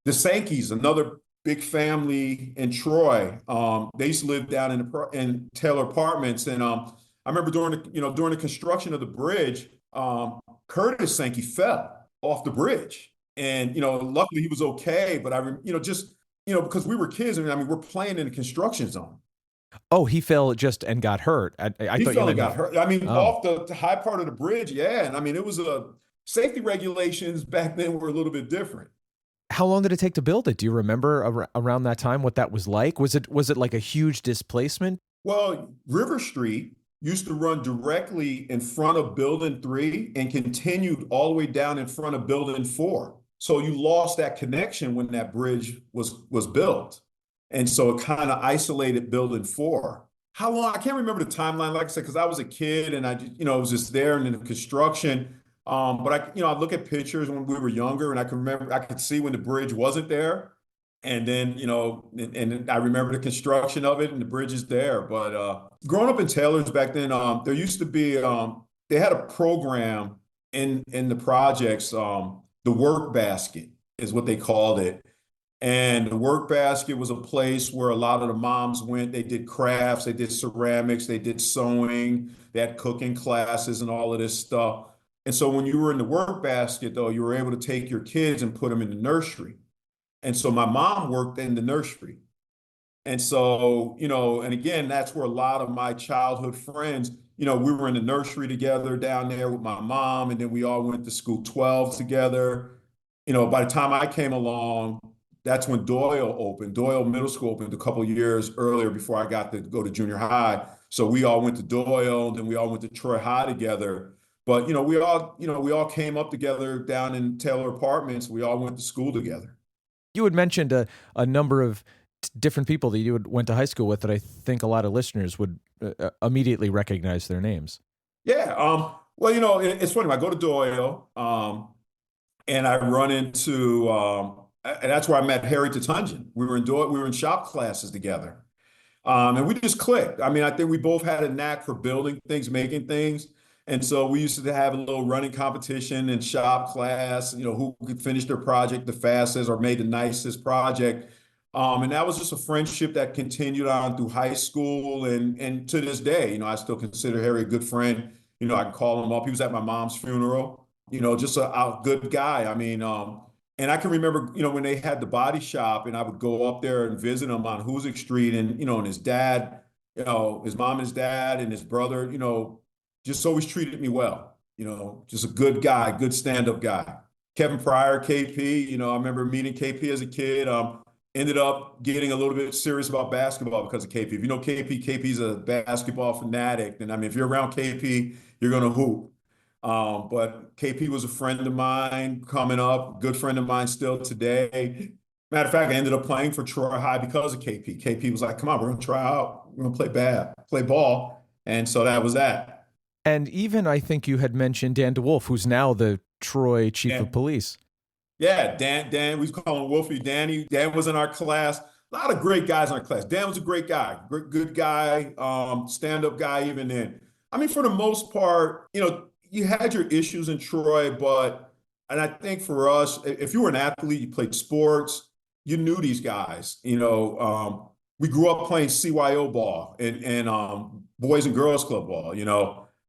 Speaker 1: The Sankeys, another big family in Troy. They used to live down in Taylor Apartments, and I remember during the construction of the bridge. Curtis Sankey fell off the bridge, and luckily he was okay. But because we were kids, and I mean, we're playing in a construction zone.
Speaker 2: Oh, he fell just and got hurt. I
Speaker 1: He
Speaker 2: thought you
Speaker 1: fell and
Speaker 2: meant
Speaker 1: got hurt. I mean,
Speaker 2: Oh,
Speaker 1: off the high part of the bridge, yeah. And I mean, it was safety regulations back then were a little bit different.
Speaker 2: how long did it take to build it? Do you remember around that time what that was like? Was it like a huge displacement?
Speaker 1: Well, River Street used to run directly in front of Building 3 and continued all the way down in front of Building 4. So you lost that connection when that bridge was built. And so it kind of isolated Building 4. How long? I can't remember the timeline, like I said, because I was a kid and I just, was just there and in the construction. But I look at pictures when we were younger and I could see when the bridge wasn't there. And then, and I remember the construction of it and the bridge is there. But growing up in Taylor's back then, there used to be, they had a program in the projects, the work basket is what they called it. And the work basket was a place where a lot of the moms went. They did crafts, they did ceramics, they did sewing, they had cooking classes and all of this stuff. And so when you were in the work basket, though, you were able to take your kids and put them in the nursery. And so my mom worked in the nursery. And so, and again, that's where a lot of my childhood friends, we were in the nursery together down there with my mom, and then we all went to school 12 together. By the time I came along, that's when Doyle opened. Doyle Middle School opened a couple of years earlier before I got to go to junior high. So we all went to Doyle, and then we all went to Troy High together. But, we all came up together down in Taylor Apartments. We all went to school together.
Speaker 2: You had mentioned a number of different people that you went to high school with that I think a lot of listeners would immediately recognize their names.
Speaker 1: Yeah. Well, it's funny. I go to Doyle, and I run into, and that's where I met Harry Tatunjan. We were in Doyle, we were in shop classes together, and we just clicked. I mean, I think we both had a knack for building things, making things. And so we used to have a little running competition in shop class, who could finish their project the fastest or made the nicest project. And that was just a friendship that continued on through high school. And to this day, I still consider Harry a good friend. I can call him up. He was at my mom's funeral, just a good guy. I mean, and I can remember, when they had the body shop and I would go up there and visit him on Hoosick Street and his dad his mom and his dad and his brother, just always treated me well. Just a good guy, good stand-up guy. Kevin Pryor, KP, I remember meeting KP as a kid. Ended up getting a little bit serious about basketball because of KP. If you know KP, KP's a basketball fanatic. And I mean, if you're around KP, you're going to hoop. But KP was a friend of mine coming up, good friend of mine still today. Matter of fact, I ended up playing for Troy High because of KP. KP was like, come on, we're going to try out. We're going to play ball. And so that was that.
Speaker 2: And even I think you had mentioned Dan DeWolf, who's now the Troy chief of
Speaker 1: And
Speaker 2: police.
Speaker 1: yeah, Dan, we call him Wolfie. Dan was in our class. A lot of great guys in our class. Dan was a great guy, good guy, stand-up guy even then. I mean, for the most part, you had your issues in Troy, and I think for us, if you were an athlete, you played sports, you knew these guys. We grew up playing CYO ball and Boys and Girls Club ball.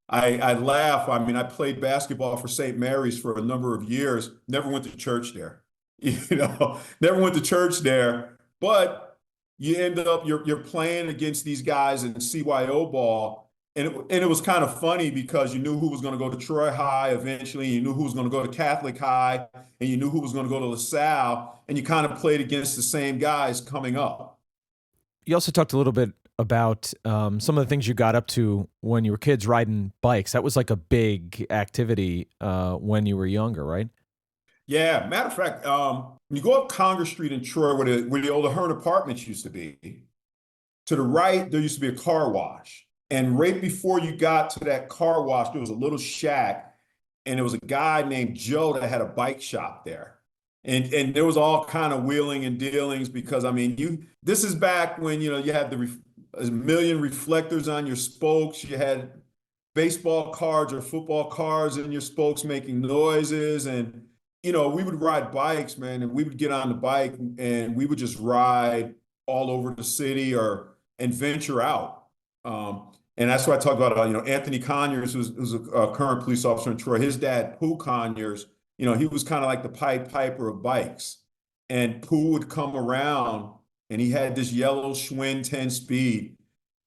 Speaker 1: I laugh. I mean, I played basketball for St. Mary's for a number of years. Never went to church there. Never went to church there. But you end up you're playing against these guys in CYO ball, and it was kind of funny because you knew who was going to go to Troy High eventually. You knew who was going to go to Catholic High, and you knew who was going to go to LaSalle, and you kind of played against the same guys coming up.
Speaker 2: You also talked a little bit about some of the things you got up to when you were kids riding bikes. That was like a big activity when you were younger, right?
Speaker 1: Yeah, matter of fact, when you go up Congress Street in Troy, where the old Ahern Apartments used to be, to the right there used to be a car wash, and right before you got to that car wash, there was a little shack, and there was a guy named Joe that had a bike shop there. And there was all kind of wheeling and dealings because I mean this is back when you had a million reflectors on your spokes. You had baseball cards or football cards in your spokes making noises. And, we would ride bikes, man, and we would get on the bike and we would just ride all over the city and venture out. And that's what I talk about, Anthony Conyers, who's a current police officer in Troy. His dad, Pooh Conyers, he was kind of like the Pied Piper of bikes. And Pooh would come around and he had this yellow Schwinn 10 speed,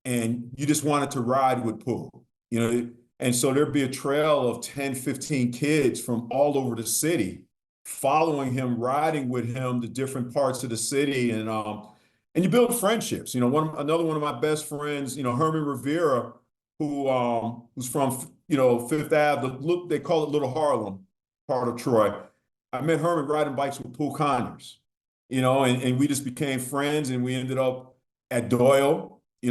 Speaker 1: and you just wanted to ride with Pooh, and so there'd be a trail of 10, 15 kids from all over the city following him, riding with him to different parts of the city. And you build friendships. Another one of my best friends, Herman Rivera, who's from, Fifth Ave, they call it Little Harlem, part of Troy. I met Herman riding bikes with Pooh Conyers, and we just became friends, and we ended up at Doyle. We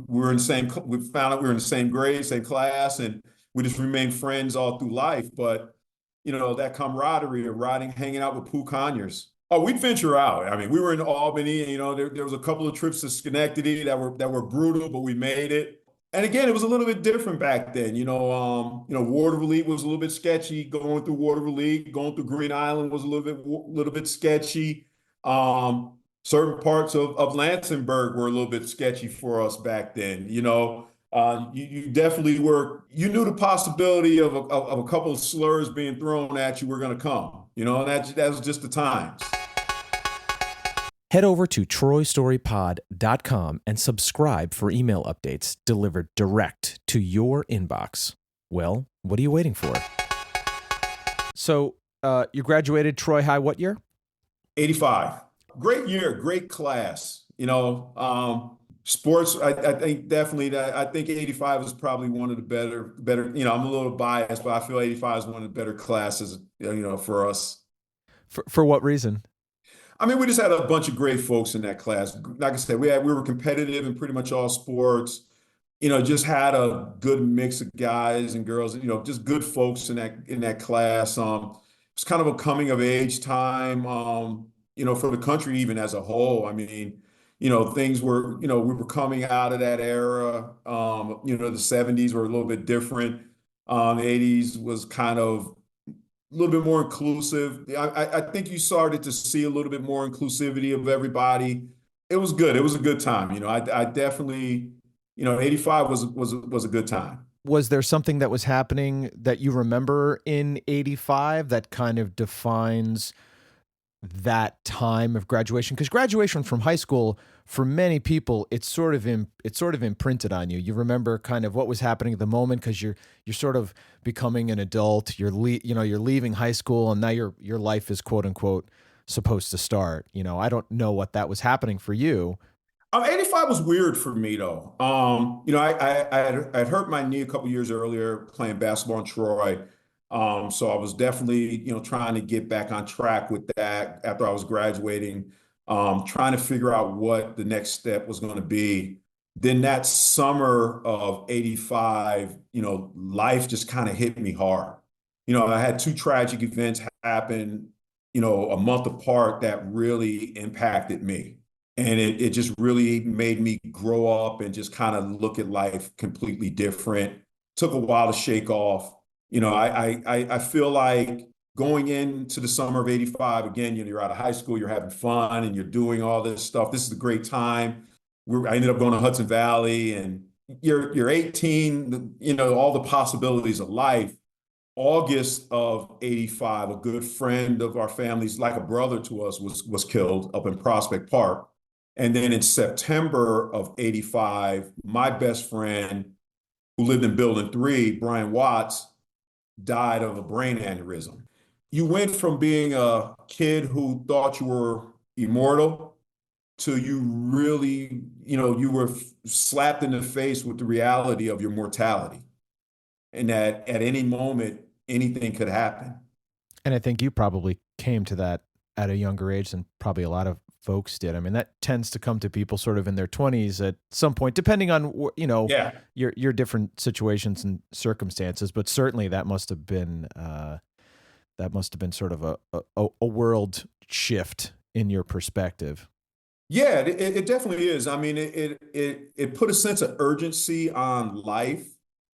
Speaker 1: were in the same, we found out we were in the same grade, same class, and we just remained friends all through life. But, that camaraderie of riding, hanging out with Pooh Conyers. Oh, we'd venture out. I mean, we were in Albany, and, there was a couple of trips to Schenectady that were brutal, but we made it. And again, it was a little bit different back then. Waterville was a little bit sketchy. Going through Waterville, going through Green Island was a little bit sketchy. Certain parts of Lansingburg were a little bit sketchy for us back then. You definitely you knew the possibility of a couple of slurs being thrown at you were going to come. And that was just the times.
Speaker 2: Head over to TroyStoryPod.com and subscribe for email updates delivered direct to your inbox. Well, what are you waiting for? So, you graduated Troy High what year?
Speaker 1: 85. Great year, great class. Sports, I think definitely that. I think 85 is probably one of the better. I'm a little biased, but I feel 85 is one of the better classes, for us.
Speaker 2: For what reason?
Speaker 1: I mean, we just had a bunch of great folks in that class. Like I said, we were competitive in pretty much all sports. Just had a good mix of guys and girls. Just good folks in that class. It's kind of a coming of age time. For the country even as a whole. I mean, things were. We were coming out of that era. The 70s were a little bit different. The 80s was kind of a little bit more inclusive. I think you started to see a little bit more inclusivity of everybody. It was good. It was a good time. I definitely, 85 was a good time.
Speaker 2: Was there something that was happening that you remember in 85 that kind of defines that time of graduation? Because graduation from high school, for many people, it's sort of imprinted on you. You remember kind of what was happening at the moment because you're sort of becoming an adult. You're leaving high school, and now your life is quote unquote supposed to start. I don't know what that was happening for you.
Speaker 1: 85 was weird for me though. I'd hurt my knee a couple years earlier playing basketball in Troy. So I was definitely, trying to get back on track with that after I was graduating, trying to figure out what the next step was going to be. Then that summer of 85, life just kind of hit me hard. I had two tragic events happen, a month apart that really impacted me. And it just really made me grow up and just kind of look at life completely different. Took a while to shake off. I feel like going into the summer of 85, again, you're out of high school, you're having fun and you're doing all this stuff. This is a great time. I ended up going to Hudson Valley, and you're 18, all the possibilities of life. August of 85, a good friend of our family's, like a brother to us, was killed up in Prospect Park. And then in September of 85, my best friend who lived in building 3, Brian Watts, died of a brain aneurysm. You went from being a kid who thought you were immortal to you really, you were slapped in the face with the reality of your mortality, and that at any moment, anything could happen.
Speaker 2: And I think you probably came to that at a younger age than probably a lot of folks did. I mean, that tends to come to people sort of in their 20s at some point, depending on,
Speaker 1: Yeah.
Speaker 2: your different situations and circumstances. But certainly that must have been sort of a world shift in your perspective.
Speaker 1: Yeah, it definitely is. I mean, it put a sense of urgency on life.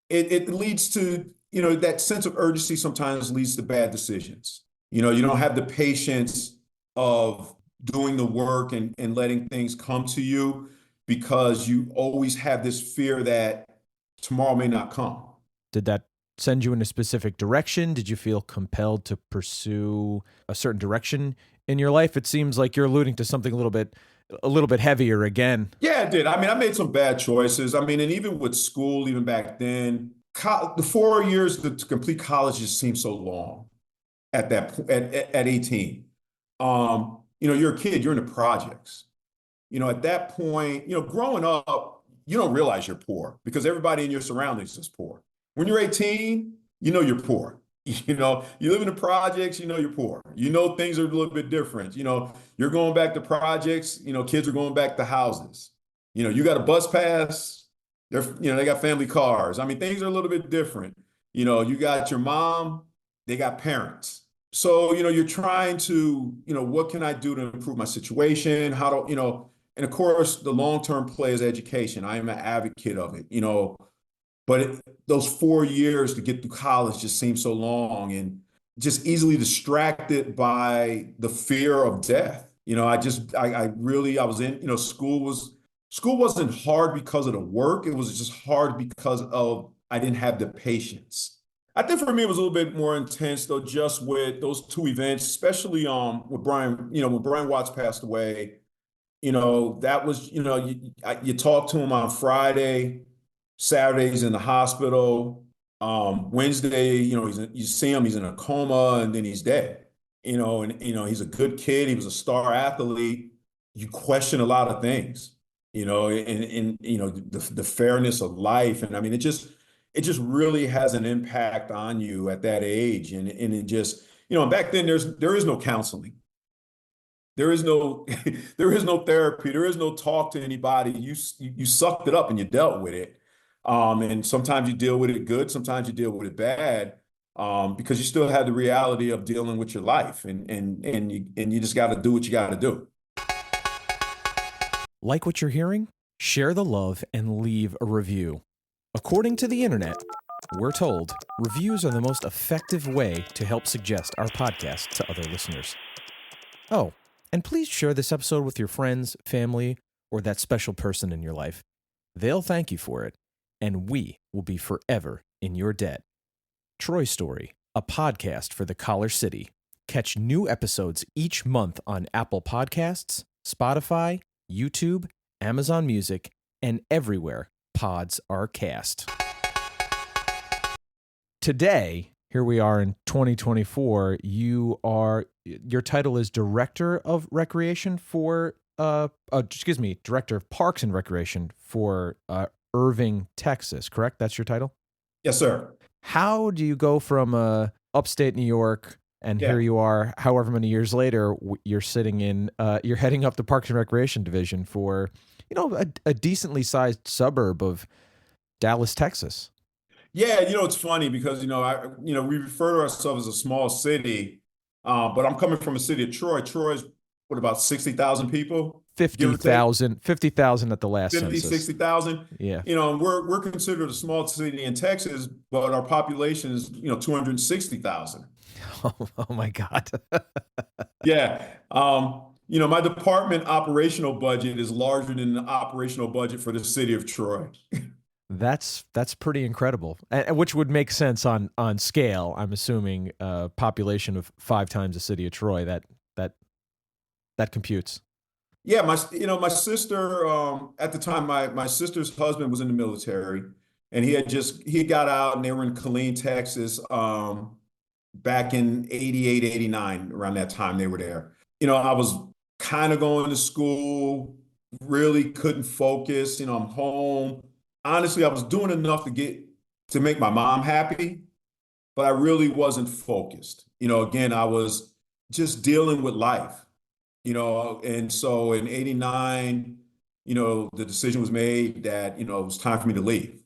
Speaker 1: It leads to, that sense of urgency sometimes leads to bad decisions. You don't have the patience of doing the work and letting things come to you because you always have this fear that tomorrow may not come.
Speaker 2: Did that send you in a specific direction? Did you feel compelled to pursue a certain direction in your life? It seems like you're alluding to something a little bit heavier again.
Speaker 1: Yeah, it did. I mean, I made some bad choices. I mean, and even with school, even back then, the 4 years to complete college just seemed so long at that point at 18. You're a kid, you're in the projects. At that point, growing up, you don't realize you're poor because everybody in your surroundings is poor. When you're 18, you're poor. You live in the projects, you're poor. Things are a little bit different. You're going back to projects, kids are going back to houses. You got a bus pass, they got family cars. I mean, things are a little bit different. You got your mom, they got parents. So, you're trying to, what can I do to improve my situation? How do, and of course, the long-term play is education. I am an advocate of it, but those 4 years to get through college just seemed so long and just easily distracted by the fear of death. I was in, school wasn't hard because of the work. It was just hard because of, I didn't have the patience. I think for me, it was a little bit more intense though, just with those two events, especially with Brian, when Brian Watts passed away, that was, you talk to him on Friday, Saturday's in the hospital. Wednesday, you see him, he's in a coma and then he's dead. And he's a good kid. He was a star athlete. You question a lot of things, and the fairness of life. And I mean, it just really has an impact on you at that age. And it just, back then there is no counseling. There is no there is no therapy. There is no talk to anybody. You sucked it up and you dealt with it. And sometimes you deal with it good, sometimes you deal with it bad, because you still have the reality of dealing with your life, and you just got to do what you got to do.
Speaker 2: Like what you're hearing? Share the love and leave a review. According to the internet, we're told reviews are the most effective way to help suggest our podcast to other listeners. Oh, and please share this episode with your friends, family, or that special person in your life. They'll thank you for it, and we will be forever in your debt. Troy Story, a podcast for the Collar City. Catch new episodes each month on Apple Podcasts, Spotify, YouTube, Amazon Music, and everywhere pods are cast. Today, here we are in 2024, your title is Director of Recreation for, Director of Parks and Recreation for Irving, Texas, correct? That's your title?
Speaker 1: Yes, sir.
Speaker 2: How do you go from upstate New York, and here you are, however many years later, you're heading up the Parks and Recreation division for, a decently sized suburb of Dallas, Texas?
Speaker 1: Yeah, it's funny because we refer to ourselves as a small city, but I'm coming from a city of Troy. Troy's what about 60,000 people? Give or take
Speaker 2: 50,000 at the last
Speaker 1: 50,
Speaker 2: census.
Speaker 1: 60,000.
Speaker 2: Yeah.
Speaker 1: And we're considered a small city in Texas, but our population is 260,000.
Speaker 2: Oh my God.
Speaker 1: Yeah. My department operational budget is larger than the operational budget for the city of Troy.
Speaker 2: That's pretty incredible, which would make sense on scale. I'm assuming population of 5 times the city of Troy. That computes.
Speaker 1: Yeah, my sister at the time, my sister's husband was in the military, and he got out, and they were in Killeen, Texas, back in 88, 89. Around that time they were there. I was kind of going to school, really couldn't focus. I'm home. Honestly, I was doing enough to make my mom happy, but I really wasn't focused. Again, I was just dealing with life, and so in 89, the decision was made that, it was time for me to leave.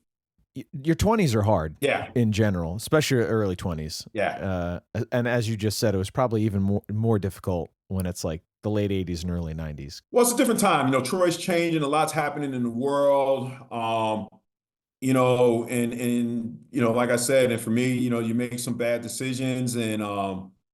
Speaker 2: Your 20s are hard,
Speaker 1: Yeah.
Speaker 2: in general, especially your early 20s.
Speaker 1: Yeah.
Speaker 2: And as you just said, it was probably even more difficult when it's like the late 80s and early 90s.
Speaker 1: Well, it's a different time. Troy's changing, a lot's happening in the world. Like I said, and for me, you make some bad decisions, and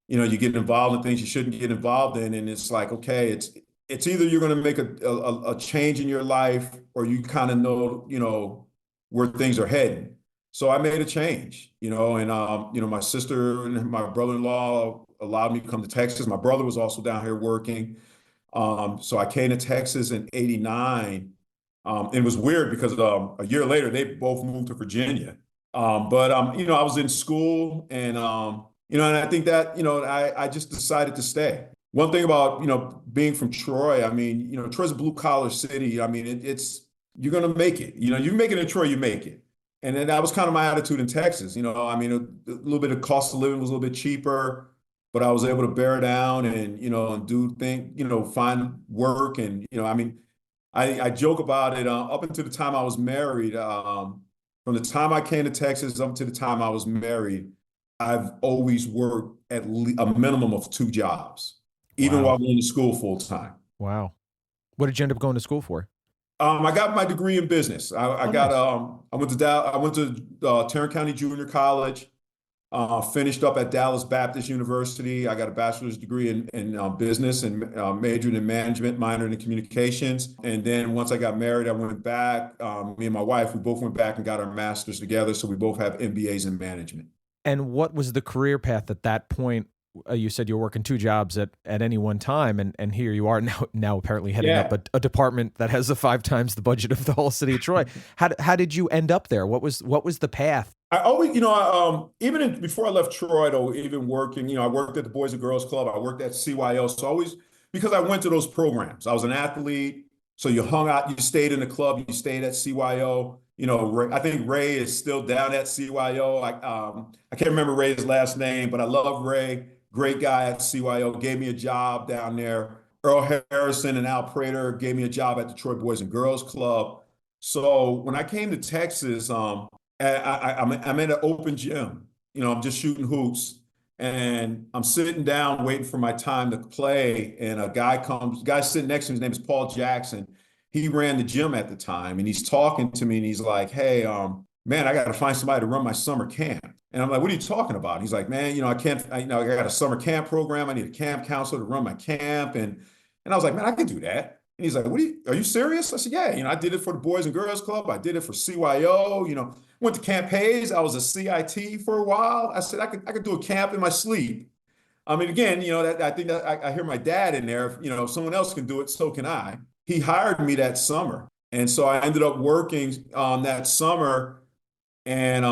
Speaker 1: you get involved in things you shouldn't get involved in. And it's like, okay, it's either you're going to make a change in your life, or you kind of know, where things are heading. So I made a change, and my sister and my brother-in-law allowed me to come to Texas. My brother was also down here working. So I came to Texas in 89. It was weird because a year later, they both moved to Virginia. But I was in school, and and I think that, I just decided to stay. One thing about, being from Troy, I mean, Troy's a blue collar city. I mean, you're going to make it. You make it in Troy, you make it. And then that was kind of my attitude in Texas. I mean, a little bit of cost of living was a little bit cheaper, but I was able to bear down and, and do things, find work. And, I mean, I joke about it up until the time I was married. From the time I came to Texas up to the time I was married, I've always worked at a minimum of 2 jobs, even while going to school full time.
Speaker 2: Wow. What did you end up going to school for?
Speaker 1: I got my degree in business.
Speaker 2: Nice.
Speaker 1: I went to Tarrant County Junior College. Finished up at Dallas Baptist University. I got a bachelor's degree in business and majored in management, minored in communications. And then once I got married, I went back. Me and my wife, we both went back and got our masters together. So we both have MBAs in management.
Speaker 2: And what was the career path at that point? You said you were working 2 jobs at any one time, and here you are now apparently heading up a department that has 5 times the budget of the whole city of Troy. How did you end up there? What was the path?
Speaker 1: I always, before I left Troy, though, even working, I worked at the Boys and Girls Club. I worked at CYO. So always, because I went to those programs, I was an athlete. So you hung out, you stayed in the club, you stayed at CYO. I think Ray is still down at CYO. I can't remember Ray's last name, but I love Ray. Great guy at CYO, gave me a job down there. Earl Harrison and Al Prater gave me a job at Detroit Boys and Girls Club. So when I came to Texas, I'm at an open gym. I'm just shooting hoops, and I'm sitting down waiting for my time to play. And a guy sitting next to me. His name is Paul Jackson. He ran the gym at the time, and he's talking to me, and he's like, "Hey, man, I got to find somebody to run my summer camp." And I'm like, "What are you talking about?" And he's like, "Man, I can't. I got a summer camp program. I need a camp counselor to run my camp." And I was like, "Man, I can do that." And he's like, are you serious?" I said, "Yeah, I did it for the Boys and Girls Club. I did it for CYO, went to Camp Hayes. I was a CIT for a while. I said, I could do a camp in my sleep." I mean, again, that I think that I hear my dad in there. If someone else can do it, so can I. He hired me that summer, and so I ended up working that summer, and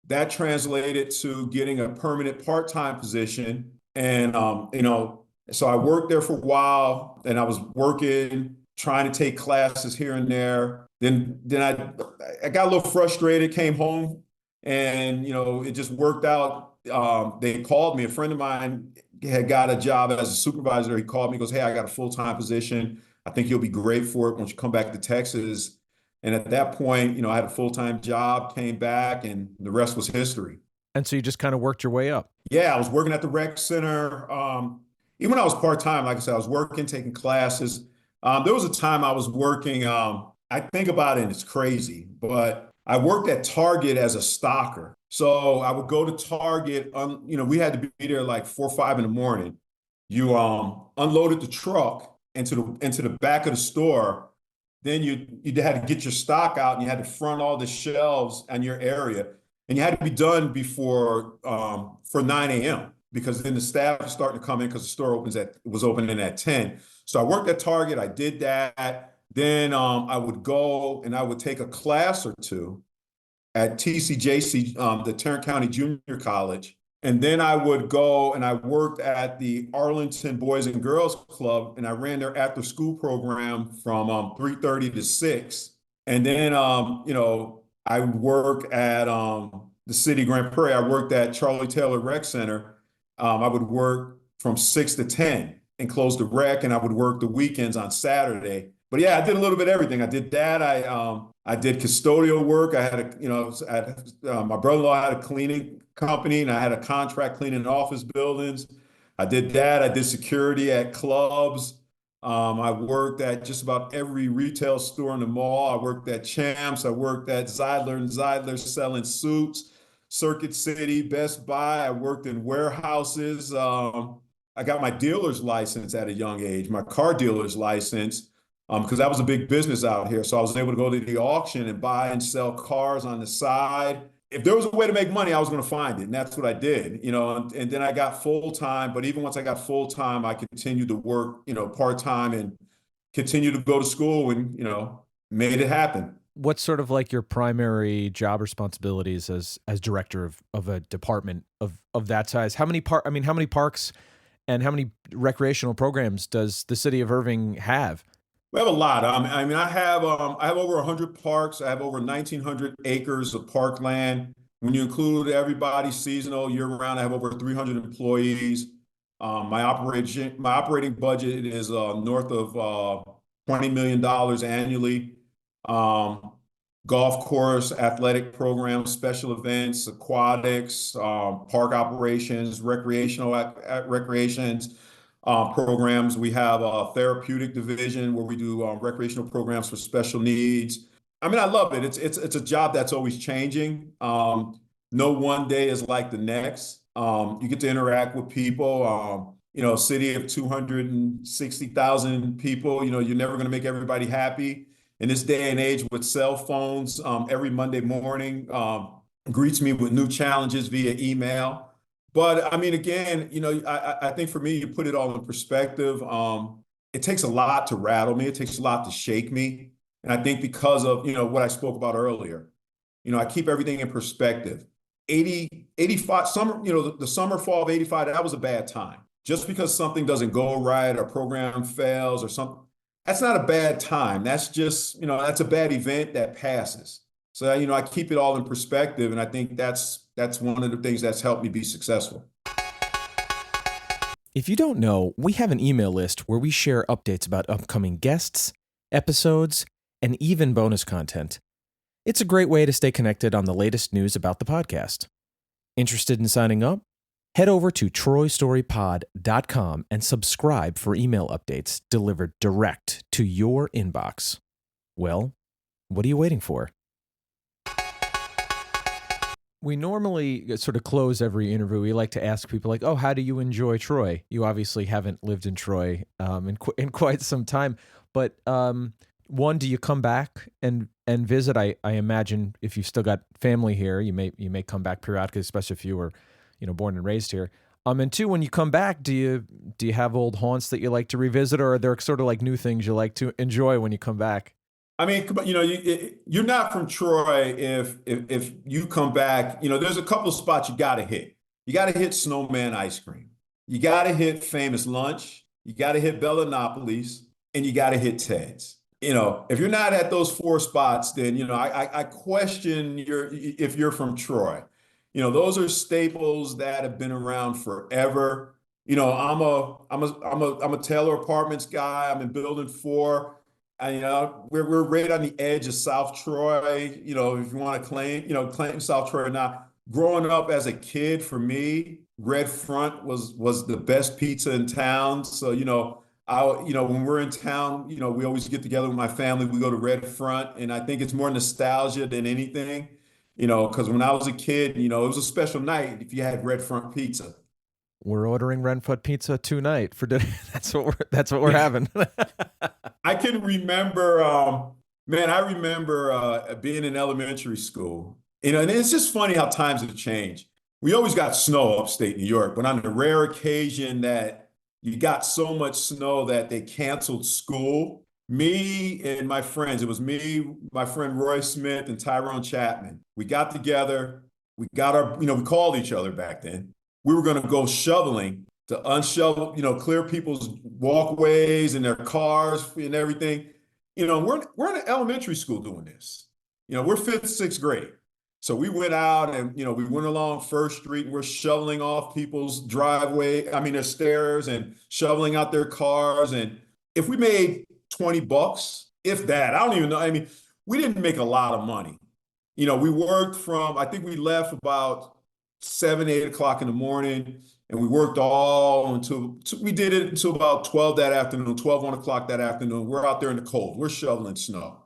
Speaker 1: that translated to getting a permanent part-time position. And so I worked there for a while, and I was working, trying to take classes here and there. Then I got a little frustrated, came home, and it just worked out. They called me. A friend of mine had got a job as a supervisor. He called me, goes, "Hey, I got a full-time position. I think you'll be great for it once you come back to Texas." And at that point, I had a full-time job, came back, and the rest was history.
Speaker 2: And so you just kind of worked your way up.
Speaker 1: Yeah, I was working at the rec center. Even when I was part-time, like I said, I was working, taking classes. There was a time I was working, I think about it and it's crazy, but I worked at Target as a stocker. So I would go to Target, we had to be there like 4 or 5 in the morning. You unloaded the truck into the back of the store. Then you had to get your stock out and you had to front all the shelves in your area. And you had to be done before for 9 a.m. because then the staff was starting to come in because the store was opening at 10. So I worked at Target. I did that. Then I would go and I would take a class or two at TCJC, the Tarrant County Junior College. And then I would go and I worked at the Arlington Boys and Girls Club, and I ran their after school program from 3:30 to 6. And then, I would work at the city Grand Prairie. I worked at Charlie Taylor Rec Center. I would work from 6 to 10 and close the rec, and I would work the weekends on Saturday. But yeah, I did a little bit of everything. I did that. I did custodial work. My brother-in-law had a cleaning company, and I had a contract cleaning office buildings. I did that. I did security at clubs. I worked at just about every retail store in the mall. I worked at Champs. I worked at Zeidler and Zeidler selling suits, Circuit City, Best Buy. I worked in warehouses. I got my dealer's license at a young age, my car dealer's license, because that was a big business out here. So I was able to go to the auction and buy and sell cars on the side. If there was a way to make money, I was going to find it. And that's what I did, and then I got full time. But even once I got full time, I continued to work, part time and continue to go to school and, made it happen.
Speaker 2: What's sort of like your primary job responsibilities as director of a department of that size? How many parks and how many recreational programs does the city of Irving have?
Speaker 1: We have a lot. I have over 100 parks. I have over 1,900 acres of parkland. When you include everybody seasonal, year round, I have over 300 employees. My operating budget is north of $20 million annually. Golf course, athletic programs, special events, aquatics, park operations, recreations programs. We have a therapeutic division where we do recreational programs for special needs. I mean, I love it. It's a job that's always changing. No one day is like the next. You get to interact with people. City of 260,000 people. You're never going to make everybody happy. In this day and age with cell phones, every Monday morning greets me with new challenges via email. But I mean, again, I think for me, you put it all in perspective. It takes a lot to rattle me. It takes a lot to shake me. And I think because of, what I spoke about earlier, I keep everything in perspective. 85 summer, the summer, fall of 85, that was a bad time. Just because something doesn't go right or program fails or something, that's not a bad time. That's just, that's a bad event that passes. So, I keep it all in perspective. And I think that's one of the things that's helped me be successful.
Speaker 2: If you don't know, we have an email list where we share updates about upcoming guests, episodes, and even bonus content. It's a great way to stay connected on the latest news about the podcast. Interested in signing up? Head over to troystorypod.com and subscribe for email updates delivered direct to your inbox. Well, what are you waiting for? We normally sort of close every interview. We like to ask people like, oh, how do you enjoy Troy? You obviously haven't lived in Troy in quite some time. But one, do you come back and visit? I imagine if you've still got family here, you may come back periodically, especially if you were born and raised here. And two, when you come back, do you have old haunts that you like to revisit, or are there sort of like new things you like to enjoy when you come back?
Speaker 1: I mean, you're not from Troy if you come back. There's a couple of spots you got to hit. You got to hit Snowman Ice Cream. You got to hit Famous Lunch. You got to hit Bellinopolis, and you got to hit Ted's. If you're not at those four spots, then I question if you're from Troy. Those are staples that have been around forever. I'm a Taylor Apartments guy. I'm in Building 4. And, we're right on the edge of South Troy, if you want to claim South Troy or not. Growing up as a kid, for me, Red Front was the best pizza in town. So, when we're in town, we always get together with my family. We go to Red Front, and I think it's more nostalgia than anything, because when I was a kid, it was a special night if you had Red Front pizza.
Speaker 2: We're ordering Renfoot pizza tonight for dinner. That's what we're having.
Speaker 1: I can remember, man, I remember being in elementary school. And it's just funny how times have changed. We always got snow upstate New York, but on the rare occasion that you got so much snow that they canceled school, me and my friends, it was me, my friend Roy Smith, and Tyrone Chapman. We got together, we got we called each other back then. We were going to go shoveling to unshovel, clear people's walkways and their cars and everything. We're in elementary school doing this. We're fifth, sixth grade. So we went out and, we went along First Street and we're shoveling off people's their stairs and shoveling out their cars. And if we made 20 bucks, if that, I don't even know. I mean, we didn't make a lot of money. We worked I think we left about 7, 8 o'clock in the morning, and we worked all we did it until about 12 that afternoon, 12, 1 o'clock that afternoon. We're out there in the cold. We're shoveling snow.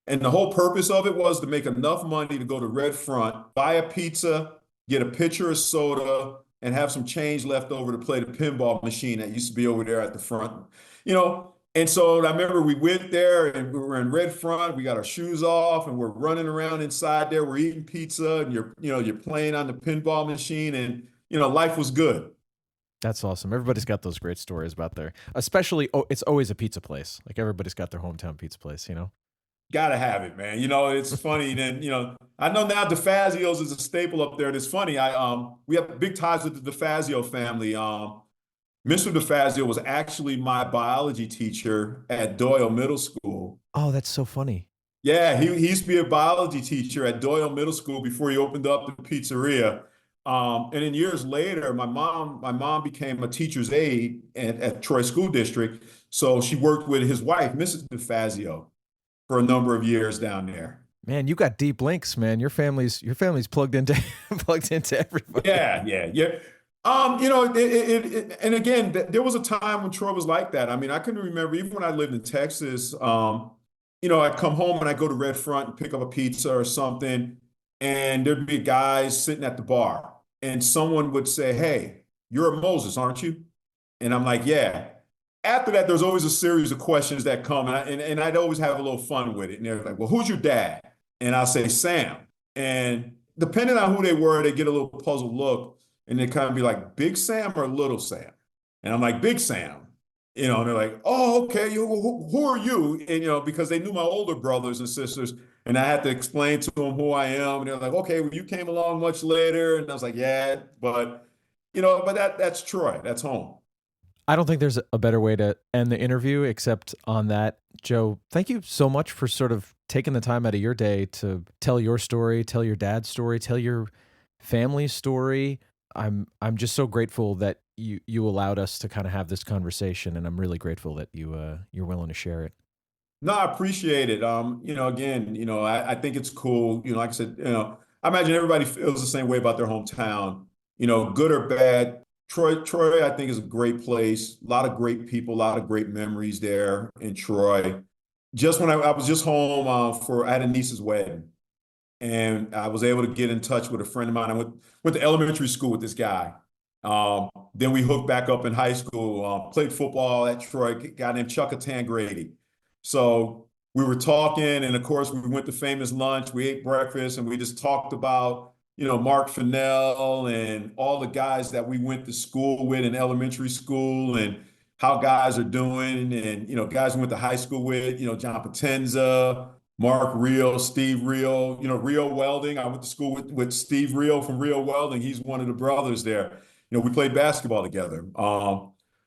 Speaker 1: And the whole purpose of it was to make enough money to go to Red Front, buy a pizza, get a pitcher of soda, and have some change left over to play the pinball machine that used to be over there at the front. And so I remember we went there and we were in Red Front. We got our shoes off and we're running around inside there. We're eating pizza and you're playing on the pinball machine, and life was good.
Speaker 2: That's awesome. Everybody's got those great stories about especially, it's always a pizza place. Like everybody's got their hometown pizza place.
Speaker 1: Gotta have it, man. It's funny. Then, I know now DeFazio's is a staple up there. And it's funny. We have big ties with the DeFazio family. Mr. DeFazio was actually my biology teacher at Doyle Middle School.
Speaker 2: Oh, that's so funny.
Speaker 1: Yeah, he used to be a biology teacher at Doyle Middle School before he opened up the pizzeria. And then years later, my mom became a teacher's aide at Troy School District. So she worked with his wife, Mrs. DeFazio, for a number of years down there.
Speaker 2: Man, you got deep links, man. Your family's plugged into everybody.
Speaker 1: Yeah. And again, there was a time when Troy was like that. I mean, I can remember even when I lived in Texas, I'd come home and I'd go to Red Front and pick up a pizza or something, and there'd be guys sitting at the bar, and someone would say, "Hey, you're a Moses, aren't you?" And I'm like, "Yeah." After that, there's always a series of questions that come, and I'd always have a little fun with it. And they're like, "Well, who's your dad?" And I say, "Sam." And depending on who they were, they get a little puzzled look. And they kind of be like, Big Sam or Little Sam? And I'm like, Big Sam. And they're like, oh, okay, who are you? And, because they knew my older brothers and sisters, and I had to explain to them who I am. And they're like, okay, well, you came along much later. And I was like, yeah, but that's Troy. That's home.
Speaker 2: I don't think there's a better way to end the interview except on that. Joe, thank you so much for sort of taking the time out of your day to tell your story, tell your dad's story, tell your family's story. I'm just so grateful that you allowed us to kind of have this conversation, and I'm really grateful that you're willing to share it.
Speaker 1: No, I appreciate it. Again, I think it's cool. Like I said, I imagine everybody feels the same way about their hometown. Good or bad. Troy, I think is a great place. A lot of great people, a lot of great memories there in Troy. Just when I was just home I had a niece's wedding. And I was able to get in touch with a friend of mine. I went to elementary school with this guy. Then we hooked back up in high school, played football at Troy, a guy named Chuck Tangrady. So we were talking, and of course, we went to Famous Lunch. We ate breakfast, and we just talked about Mark Fennell and all the guys that we went to school with in elementary school and how guys are doing. And, guys we went to high school with, John Potenza, Mark Reel, Steve Reel, Reel Welding. I went to school with Steve Reel from Reel Welding. He's one of the brothers there. We played basketball together.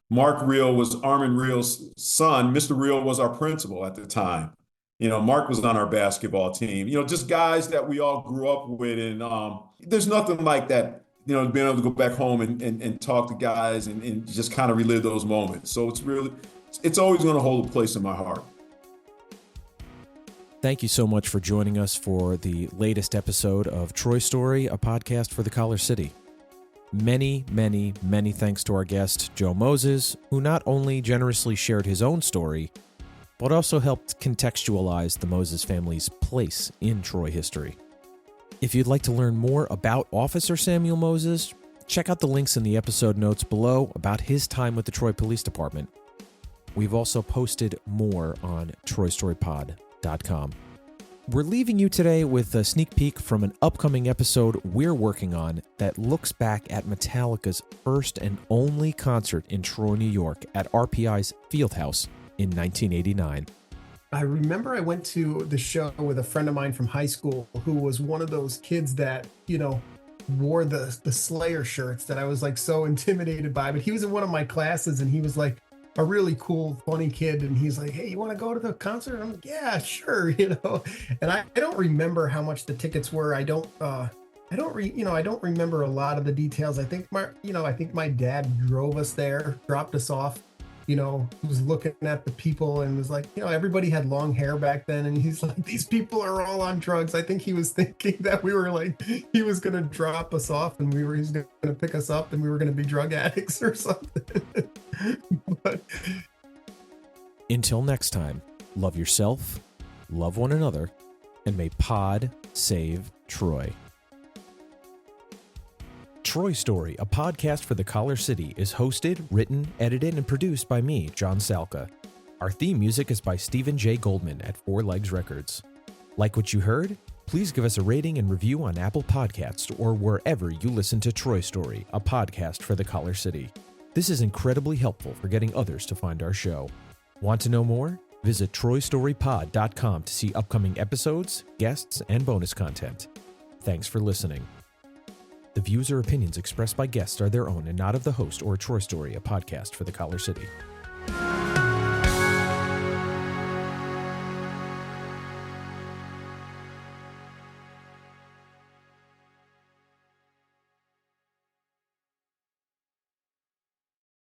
Speaker 1: Mark Reel was Armin Reel's son. Mr. Reel was our principal at the time. Mark was on our basketball team. Just guys that we all grew up with. And there's nothing like that, being able to go back home and talk to guys and just kind of relive those moments. So it's always going to hold a place in my heart.
Speaker 2: Thank you so much for joining us for the latest episode of Troy Story, a podcast for the Collar City. Many, many, many thanks to our guest, Joe Moses, who not only generously shared his own story, but also helped contextualize the Moses family's place in Troy history. If you'd like to learn more about Officer Samuel Moses, check out the links in the episode notes below about his time with the Troy Police Department. We've also posted more on TroyStoryPod.com. We're leaving you today with a sneak peek from an upcoming episode we're working on that looks back at Metallica's first and only concert in Troy, New York at RPI's Fieldhouse in 1989.
Speaker 3: I remember I went to the show with a friend of mine from high school who was one of those kids that, wore the Slayer shirts that I was like so intimidated by. But he was in one of my classes and he was like a really cool, funny kid. And he's like, "Hey, you want to go to the concert?" I'm like, "Yeah, sure." And I don't remember how much the tickets were. I don't remember a lot of the details. I think my dad drove us there, dropped us off. He was looking at the people and was like, everybody had long hair back then. And he's like, "These people are all on drugs." I think he was thinking that we were like, he was going to drop us off and he's going to pick us up and we were going to be drug addicts or something. But
Speaker 2: until next time, love yourself, love one another, and may Pod save Troy. Troy Story, a podcast for the Collar City, is hosted, written, edited, and produced by me, John Salka. Our theme music is by Stephen J. Goldman at Four Legs Records. Like what you heard? Please give us a rating and review on Apple Podcasts or wherever you listen to Troy Story, a podcast for the Collar City. This is incredibly helpful for getting others to find our show. Want to know more? Visit TroyStoryPod.com to see upcoming episodes, guests, and bonus content. Thanks for listening. The views or opinions expressed by guests are their own and not of the host or Troy Story, a podcast for the Collar City.